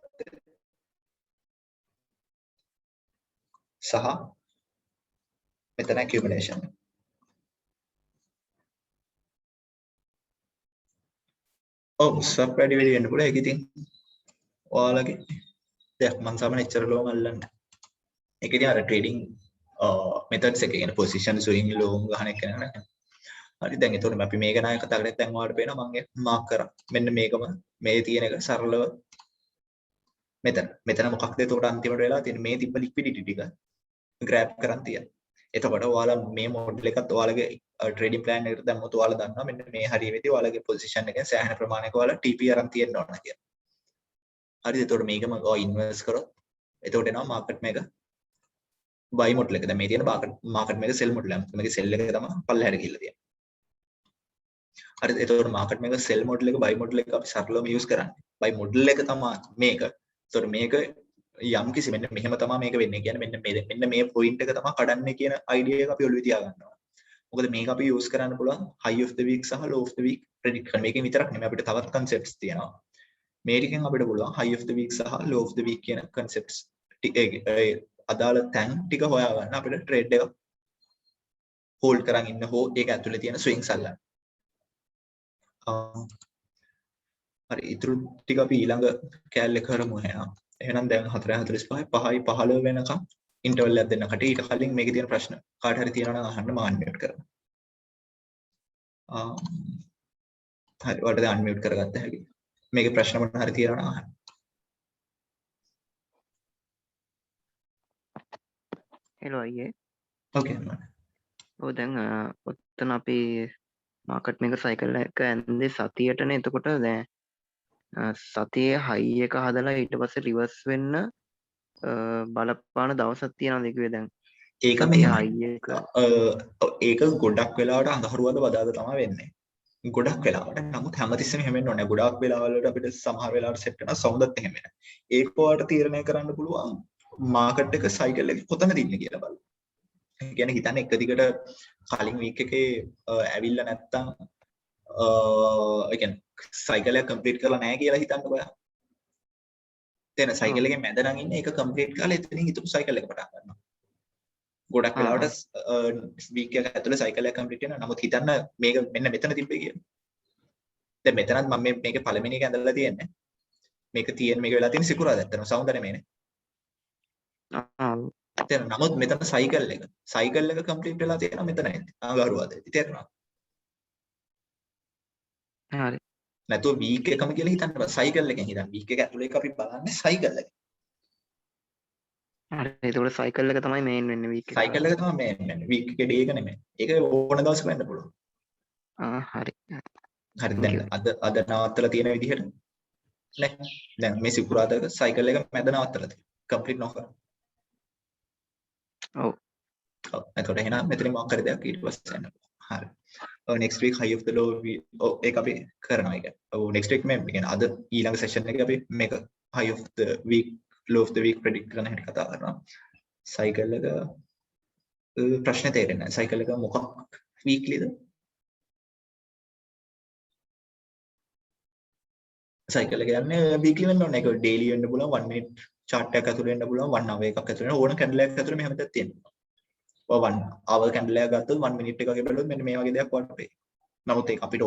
සහ මෙතන accumulation. ඔව් සබ් වැඩි වෙන්න පුළුවන්. ඒක ඉතින් ඔයාලගේ දෙයක් මම සාමාන්‍යයෙන් එච්චර ලෝම අල්ලන්නේ නැහැ. ඒක ඉතින් අර ට්‍රේඩින් මෙතඩ්ස් එක කියන පොසිෂන් ස්විං ලෝම් ගහන එක නේද? හරි දැන් එතකොට අපි මේක නාය කතා කරලා දැන් ඔයාලට පේනවා මම මාක් කරා. මෙන්න මේකම මේ තියෙන එක සරලව මෙතන මොකක්ද එතකොට අන්තිමට වෙලා තියෙන්නේ මේ තිබ්බ ලික්විඩිටි ටික grab කරන් තියන. එතකොට ඔයාලා මේ මොඩල් එකත් ඔයාලගේ ට්‍රේඩින් ප්ලෑන් එකට දැම්මොත් ඔයාලා දන්නවා මෙන්න මේ හරියේදී ඔයාලගේ පොසිෂන් එකෙන් සෑහෙන ප්‍රමාණයක ඔයාලා TP අරන් තියෙන්න ඕන කියලා. හරිද? එතකොට මේකම ඔය ඉන්වෙස්ට් කරොත් එතකොට එනවා මාකට් මේක buy මොඩල් එක. දැන් මේ තියෙන මාකට් මේක sell මොඩල් එක. මේකේ sell එක තමයි පල්ලෙහාට ගිහිල්ලා තියෙන්නේ. හරිද? එතකොට මාකට් මේක sell මොඩල් එක buy මොඩල් එක අපි සරලවම use කරන්නේ. buy මොඩල් එක තමයි මේක. එතකොට මේක යම් කිසි මෙන්න මෙහෙම තමයි මේක වෙන්නේ. කියන්නේ මෙන්න මේ පොයින්ට් එක තමයි කඩන්නේ කියන අයිඩියා එක අපි ඔළුවේ තියා ගන්නවා. මොකද මේක අපි යූස් කරන්න පුළුවන් high of the week සහ low of the week predict කරන. මේකෙන් විතරක් නෙමෙයි අපිට තවත් concepts තියෙනවා. මේ ටිකෙන් අපිට පුළුවන් high of the week සහ low of the week කියන concepts අදාළ තැන් ටික හොයාගන්න අපිට trade එක hold කරන් ඉන්න හෝ ඒක ඇතුලේ තියෙන swings අල්ලන්න. හරි ඉතුරු ටික අපි ඊළඟ කැලේ කරමු එහෙනම්. එහෙනම් දැන් 4:45 5යි 15 වෙනකම් ඉන්ටර්වල් එකක් දෙන්න කට ඊට කලින් මේකේ තියෙන ප්‍රශ්න කාට හරි තියෙනවා නම් අහන්න මම අන්මියුට් කරනවා. හරි ඔයාලට දැන් අන්මියුට් කරගත්ත හැකි. මේකේ ප්‍රශ්න මොන හරි තියෙනවා නම් අහන්න. හෙලෝ අයියේ. ඕකේ මම. ඔව් දැන් ඔතන අපි මාකට් මේක සයිකල් එක ඇන්දේ සතියටනේ. එතකොට දැන් සතියේ හයි එක හදලා ඊට පස්සේ රිවර්ස් වෙන්න බලපාන දවසක් තියෙනවද කිව්වේ දැන් ඒක මේ හයි එක ඒක ගොඩක් වෙලාවට අඟහරුවාද වදාද තමයි වෙන්නේ. ගොඩක් වෙලාවට. නමුත් හැමතිස්සෙම එහෙම වෙන්නේ නැහැ. ගොඩක් වෙලාවල් වලට අපිට සමහර වෙලාවට සෙට් වෙනවා සවුන්දත් එහෙම වෙනවා. ඒක ඔයාලට තීරණය කරන්න පුළුවන් මාකට් එක සයිකල් එක කොතනද ඉන්නේ කියලා බලන්න. ඒ කියන්නේ හිතන්න එක දිගට කලින් වීක් එකේ ඇවිල්ලා නැත්තම් ඒ කියන්නේ සයිකල් එක කම්ප්ලීට් කරලා නැහැ කියලා හිතන්න බෑ. තේන සයිකල් එකේ මැද නම් ඉන්නේ ඒක කම්ප්ලීට් කරලා එතනින් හිතපු සයිකල් එක පටන් ගන්නවා. ගොඩක් වෙලාවට වීක් එක ඇතුලේ සයිකල් එක කම්ප්ලීට් වෙනවා. නමුත් හිතන්න මේක මෙන්න මෙතන තිබ්බේ කියලා. දැන් මෙතනත් මම මේකේ පළවෙනි එක ඇඳලා තියෙන්නේ. මේක මේක වෙලා තියෙන සිකුරාදා ඇත්තටම සවුන්දරේ මේනේ. තේරෙනවද? නමුත් මෙතන සයිකල් එක කම්ප්ලීට් වෙලා තියෙනවා මෙතනයි. අඟහරුවාදා. තේරෙනවද? හරි. නැතුව වීක් එකම කියලා හිතන්න බෑ. සයිකල් එකෙන් හිතන්න. වීක් එක ඇතුලේ එක අපි බලන්නේ සයිකල් එක. හරි. ඒතකොට සයිකල් එක තමයි මේන් වෙන්නේ වීක් එක. සයිකල් එක තමයි මේන් වෙන්නේ. වීක් එකේ ඩේ එක නෙමෙයි. ඒක ඕන දවසක වෙන්න පුළුවන්. හරි. හරි දැන් අද නවත්තලා තියෙන විදිහට නේ. දැන් මේ සිකුරාදා සයිකල් එක මැද නවත්තලා තියෙනවා. කම්ප්ලීට් නොකර. ඔව්. ඔව්. එතකොට එහෙනම් මෙතනින් මොකක් හරි දෙයක් ඊට පස්සේ යන්න. හරි. next week high of the low ඒක අපි කරනවා ඒක. ඔව් next week මේ කියන්නේ අද ඊළඟ session එකේ අපි මේක high of the week low of the week predict කරන හැටි කතා කරනවා. cycle එක ප්‍රශ්න තේරෙන්නේ නැහැ. cycle එක මොකක් weeklyද? cycle එක යන්නේ weekly වෙන්න ඕනේ. ඒක daily වෙන්න පුළුවන් 1 minute chart එකක් ඇතුළේ වෙන්න පුළුවන් 1 hour එකක් ඇතුළේ වෙන ඕන candle එකක් ඇතුළේ මෙහෙම දෙයක් තියෙනවා. 1 hour candle එකක් ගත්තොත් 1 minute එකක බලුවොත් මෙන්න මේ වගේ දෙයක් වටේ පේනවා. නමුත් ඒක අපිට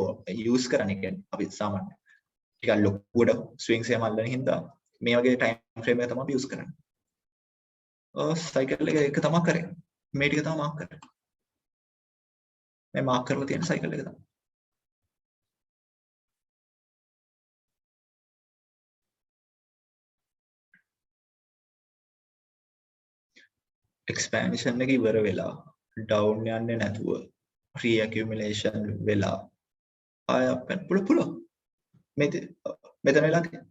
use කරන්නේ කියන්නේ අපි සාමාන්‍ය ටිකක් ලොකුවට swings එක මල්ලන හින්දා මේ වගේ time frame එක තමයි අපි use කරන්නේ. cycle එක තමයි කරේ. මේ ටික තමයි mark කරන්නේ. මේ mark කරලා තියෙන cycle එක තමයි. expansion එක ඉවර වෙලා down යන්නේ නැතුව reaccumulation වෙලා ආය අපෙන් පුළුවන් මෙතන වෙලා තියෙනවා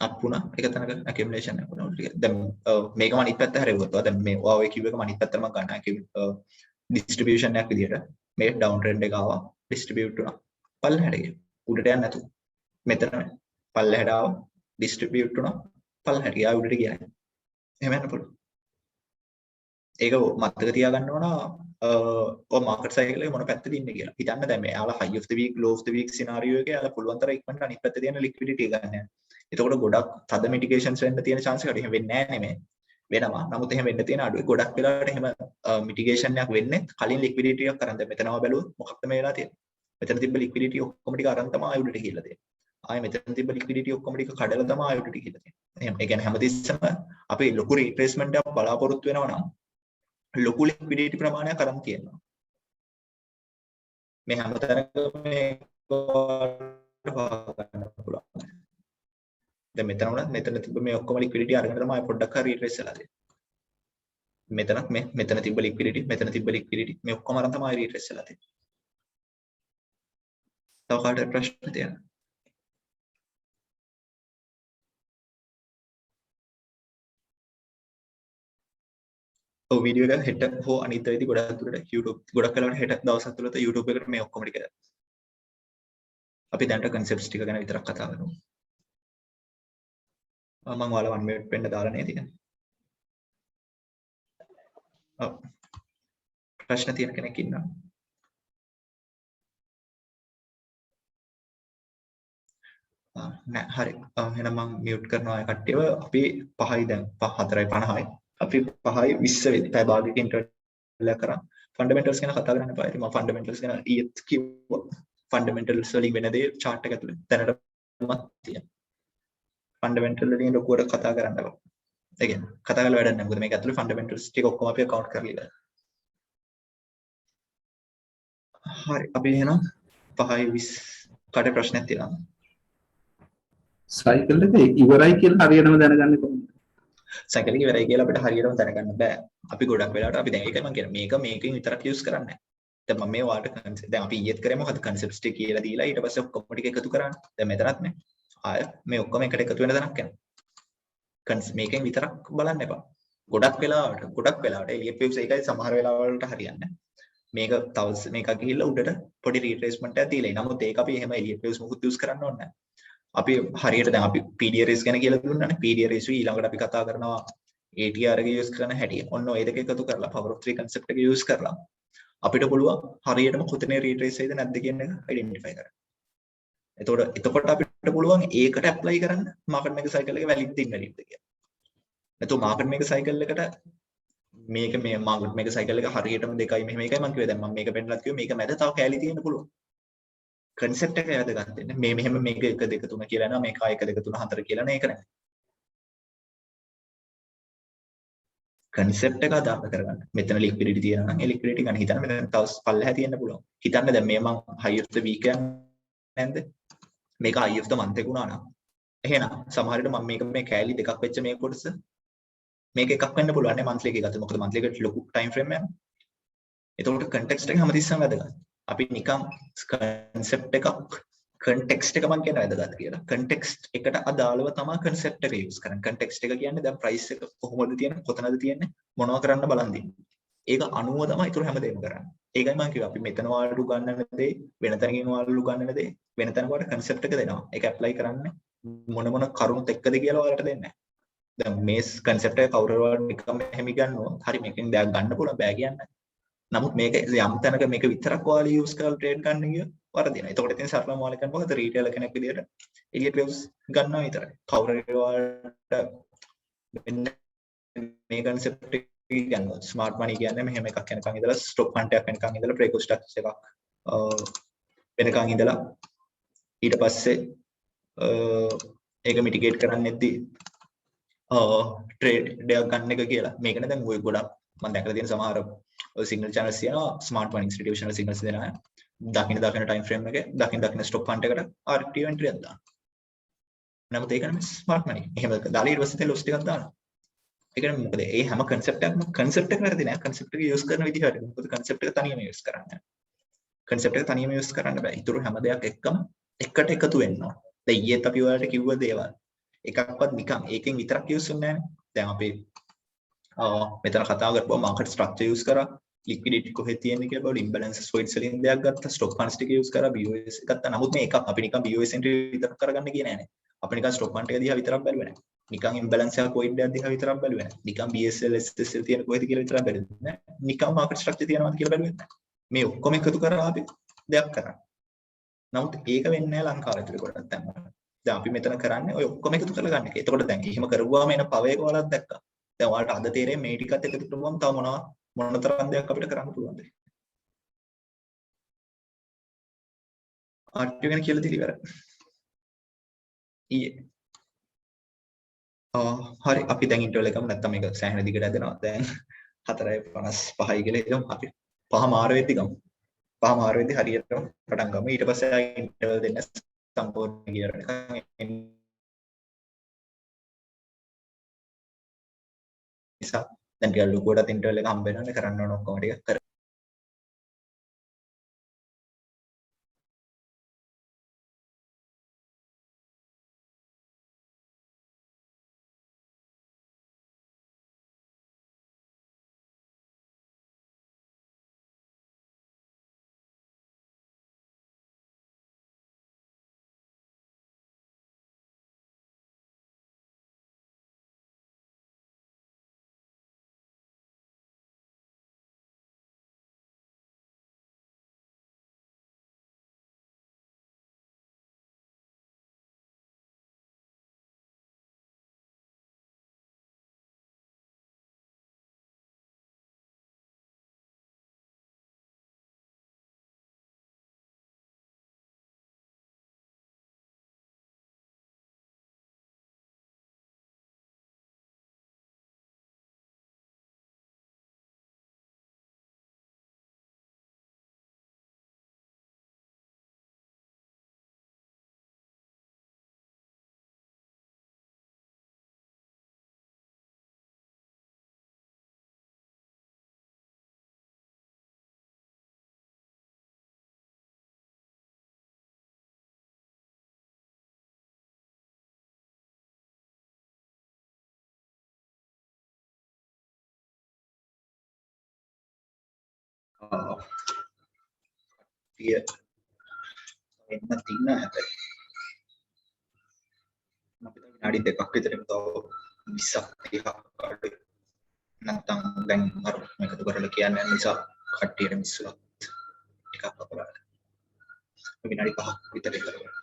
අපුණා එක තැනක accumulation එකක් වුණා ටික දැන් මේකම අනිත් පැත්ත හැරෙවුවා දැන් මේ ඔය කිව් එක අනිත් පැත්තට මම ගන්නවා distribution එකක් විදියට මේ down trend එක ආවා distribute වුණා පල්ලෙහාට ගියා උඩට යන්නේ නැතුව මෙතන පල්ලෙහාට ආවා distribute වුණා පල්ලෙහාට ගියා උඩට ගියා එහෙම යන්න පුළුවන්. ඒක මතක තියාගන්න ඕන ඔය මාකට් සයිකල් එක මොන පැත්තද ඉන්නේ කියලා. හිතන්න දැන් මේ යාලා high of the week low of the week scenario එකේ යාලා පුළුවන් තරම් ඉක්මනට අනිත් පැත්තේ තියෙන liquidity එක ගන්න. එතකොට ගොඩක් තද mitigations වෙන්න තියෙන chance එකට එහෙම වෙන්නේ නැහැ නෙමෙයි. වෙනවා. නමුත් එහෙම වෙන්න තියෙන අඩුයි. ගොඩක් වෙලාවට එහෙම mitigation එකක් වෙන්නේ කලින් liquidity එකක් කරන් දැන් මෙතනම බැලුවොත් මොකක්ද මේ වෙලා තියෙන්නේ. මෙතන තිබ්බ liquidity ඔක්කොම ටික අරන් තමයි ආයෙ උඩට ගිහලා තියෙන්නේ. ආයෙ මෙතන තිබ්බ liquidity ඔක්කොම ටික කඩලා තමයි ආයෙ උඩට ගිහලා තියෙන්නේ. එහෙම ඒ කියන්නේ හැමතිස්සම අපි ලොකු retracement එකක් බලාපොරොත්තු වෙනවා නම් ලොකු liquidity ප්‍රමාණයක් අරන් තියෙනවා. මේ හැමතැනකම මේ ගන්න පුළුවන්. දැන් මෙතන උනත් මෙතන තිබ්බ මේ ඔක්කොම liquidity අරගෙන තමයි පොඩ්ඩක් හරි retrace වෙලා තියෙන්නේ. මෙතනත් මෙතන තිබ්බ liquidity මේ ඔක්කොම අරන් තමයි retrace වෙලා තියෙන්නේ. තව කාටද ප්‍රශ්න තියෙනවා? ඔව් වීඩියෝ එක හෙට හෝ අනිත් වෙලාවදී ගොඩක් දුරට YouTube ගොඩක් වෙලාවට හෙට දවස් තුනකට YouTube එකට මේ ඔක්කොම ටික අපි දැනට concepts ටික ගැන විතරක් කතා කරමු. මම ඔයාලා 1 minute වෙන්න දාලා නේ තියෙන්නේ. ඔව්. ප්‍රශ්න තියෙන කෙනෙක් ඉන්නවා? නෑ හරි. එහෙනම් මම mute කරනවා අය කට්ටියව. අපි 5යි දැන් 4:50යි. අපි 5:20 වෙදි පැය භාගයක ඉන්ටර්වල් එකක් කරා ෆන්ඩමෙන්ටල්ස් ගැන කතා කරන්න එපා. ඉතින් මම ෆන්ඩමෙන්ටල්ස් ගැන ඊයේත් කිව්වා. ෆන්ඩමෙන්ටල්ස් වලින් වෙන දේ chart එක ඇතුලේ දැනටමත් තියෙනවා. ෆන්ඩමෙන්ටල් වලින් ලොකුවට කතා කරන්න එපා. ඒ කියන්නේ කතා කරලා වැඩක් නැහැ. මොකද මේක ඇතුලේ ෆන්ඩමෙන්ටල්ස් ටික ඔක්කොම අපි account කරලා ඉවරයි. හරි. අපි එහෙනම් 5:20 කට ප්‍රශ්නයක් තියෙනවා. සයිකල් එක ඉවරයි කියලා හරියටම දැනගන්නේ කොහොමද? සයිකල් එක ඉවරයි කියලා අපිට හරියටම දැනගන්න බෑ. අපි ගොඩක් වෙලාවට අපි දැන් ඒකයි මම කියන්නේ මේකෙන් විතරක් යූස් කරන්නේ නැහැ. දැන් මම මේ වාට දැන් අපි ඊයේත් කරේ මොකද concepts ටික කියලා දීලා ඊට පස්සේ ඔක්කොම ටික එකතු කරන්නේ. දැන් මෙතනත් නේ. ආය මේ ඔක්කොම එකට එකතු වෙන තැනක් යනවා. මේකෙන් විතරක් බලන්න එපා. ගොඩක් වෙලාවට එළිය waves එකයි සමහර වෙලාවලට හරියන්නේ නැහැ. මේක තව මේකක් ගිහිල්ලා උඩට පොඩි retracement එකක් දීලා. නමුත් ඒක අපි එහෙම එළිය waves මොකුත් යූස් කරන්න ඕනේ නැහැ. අපි හරියට දැන් අපි PDRS ගැන කියලා දුන්නානේ. PDRS ඊළඟට අපි කතා කරනවා ATR එක යූස් කරන හැටි. ඔන්න ඔය දෙක එකතු කරලා power of 3 concept එක යූස් කරලා අපිට පුළුවන් හරියටම කොතනේ retrace වෙයිද නැද්ද කියන එක identify කරන්න. එතකොට අපි පුළුවන් ඒකට ඇප්ලයි කරන්න මාකට් මේකර් සයිකල් එක වැලිඩ් දෙන්න නැද්ද කියලා. නැත්නම් මාකට් මේකර් සයිකල් එකට මේක මේ මාකට් මේකර් සයිකල් එක හරියටම දෙකයි මෙහෙම එකයි මම කිව්වේ. දැන් මම මේක පෙන්නලත් කිව්වේ මේක මැද තව කැලි තියෙන්න පුළුවන්. concept එක වැදගත් වෙන්නේ. මේ මෙහෙම මේක 1 2 3 කියලා නෑ මේක 1 2 3 4 කියලා නෑ ඒක නෑ. concept එක අදාළ කරගන්න. මෙතන liquidity තියෙනවා නම් ඒ liquidity ගන්න හිතන්න මෙතන තව පල්ලෙහා තියෙන්න පුළුවන්. හිතන්න දැන් මේ මම high of the week නැන්ද? මේක high of the month එක වුණා නම්. එහෙනම් සමහර විට මම මේ කැලි දෙකක් වෙච්ච මේ කොටස මේක එකක් වෙන්න පුළුවන් නේ monthly එකේ ගත්ත. මොකද monthly එකට ලොකු time frame යනවා. එතකොට context එක හැමතිස්සෙම වැදගත්. අපි නිකන් concept එකක් context එක මම කියන වැදගත් කියලා. context එකට අදාළව තමයි concept එක use කරන්නේ. context එක කියන්නේ දැන් price එක කොහොමද තියෙන්නේ, කොතනද තියෙන්නේ, මොනව කරන්න බලන් දෙන්නේ. ඒක අනුව තමයි ඊටු හැමදේම කරන්නේ. ඒකයි මම කිව්වා අපි මෙතන වාලු ගන්නන දේ වෙන තැනකින් වාලු ගන්නන දේ වෙන තැනක වාට concept එක දෙනවා. ඒක apply කරන්න මොන කරුණුත් එක්කද කියලා ඔයාලට දෙන්නේ නැහැ. දැන් මේ concept එක කවුරු හරි නිකම් එහෙම ගන්නවා. හරි මේකෙන් දෙයක් ගන්න පුළුවන් බෑ කියන්නේ. නමුත් මේක යම් තැනක මේක විතරක් ඔයාලා use කරලා trade ගන්න ගිය වරදිනවා. එතකොට ඉතින් සරලවම ඔයාලා කරන්න මොකද රීටේල් කෙනෙක් විදියට එළියට waves ගන්නවා විතරයි. කවුරු හරි ඔයාලට මේ concept එක ගන්නවා. smart money කියන්නේ මෙහෙම එකක් වෙනකන් ඉඳලා stock fund එකක් වෙනකන් ඉඳලා preco stocks එකක් වෙනකන් ඉඳලා ඊට පස්සේ ඒක mitigate කරන්නෙද්දී trade දෙයක් ගන්න එක කියලා. මේකනේ දැන් ඔය ගොඩක් මම දැකලා තියෙන සමහර ඔය signal channels තියෙනවා smart money institutional signals දෙනවා. දකින්න time frame එකේ දකින්න stock fund එකට RT entry එකක් දානවා. නමුත් ඒක නෙමෙයි smart money. එහෙම දාලා ඊට පස්සේ loss ටිකක් දානවා. ඒක නෙමෙයි මොකද ඒ හැම concept එක වැරදි නෑ. concept එක use කරන විදිහ හරි. මොකද concept එක තනියම use කරන්නේ. concept එක තනියම use කරන්න බෑ. ඊටු හැම දෙයක් එක්කම එකට එකතු වෙන්න ඕන. දැන් ඊයේත් අපි ඔයාලට කිව්ව දේවල් එකක්වත් නිකන් ඒකෙන් විතරක් use වෙන්නේ නෑනේ. දැන් අපි මෙතන කතා කරපුවා market structure use කරා liquidity කොහෙද තියෙන්නේ කියලා බලලා imbalances void selling දෙයක් ගත්තා stock funds ටික use කරා BOS ගත්තා. නමුත් මේ එකක් අපි නිකන් BOS entry විතරක් කරගන්න ගියේ නෑනේ. අපි නිකන් stock fund එක දිහා විතරක් බැලුවේ නෑ. නිකන් imbalance එකක් void එකක් දිහා විතරක් බැලුවේ නෑ. නිකන් BSL SSL තියෙන කොහෙද කියලා විතරක් බැලුවේ නෑ. නිකන් market structure තියෙනවද කියලා බැලුවේ නෑ. මේ ඔක්කොම එකතු කරලා අපි දෙයක් කරා. නමුත් ඒක වෙන්නේ නෑ ලංකාවේ ඇතුලේ ගොඩක් තැන්වල. දැන් අපි මෙතන කරන්නේ ඔය ඔක්කොම එකතු කරලා ගන්න එක. එතකොට දැන් එහෙම කරුවාම එන පව එක වලක් දැක්කා. දැන් ඔයාලට අද තේරෙන්නේ මේ ටිකත් එකතු කරපුවම තව මොනතරම් දෙයක් අපිට කරන්න පුළුවන්ද? ආර්ට් ගැන කියලා දෙලි ඉවරයි. ඊයේ. හරි අපි දැන් ඉන්ටර්වල් එකම නැත්තම් මේක සෑහෙන දිගට ඇදෙනවා. දැන් 4:55යි කියලා හිතමු. අපි 5 මාර වෙද්දි ගමු. 5 මාර වෙද්දි හරියටම පටන් ගමු. ඊට පස්සේ ඉන්ටර්වල් දෙන්න සම්පූර්ණ කියලා නිකන් නිසා දැන් ටිකක් ලොකුවට ඉන්ටර්වල් එක හම්බ වෙනවනේ කරන්න ඕන ඔක්කොම ටික කර එන්න තින්න හැබැයි අපිට විනාඩි දෙකක් විතර තව 20ක් 30ක් අඩුයි නැත්තම් දැන් අර මේකතු කරලා කියන්නේ නිසා කට්ටියට මිස්සුවක් ටිකක් අපරාධ විනාඩි 5ක් විතර කරලා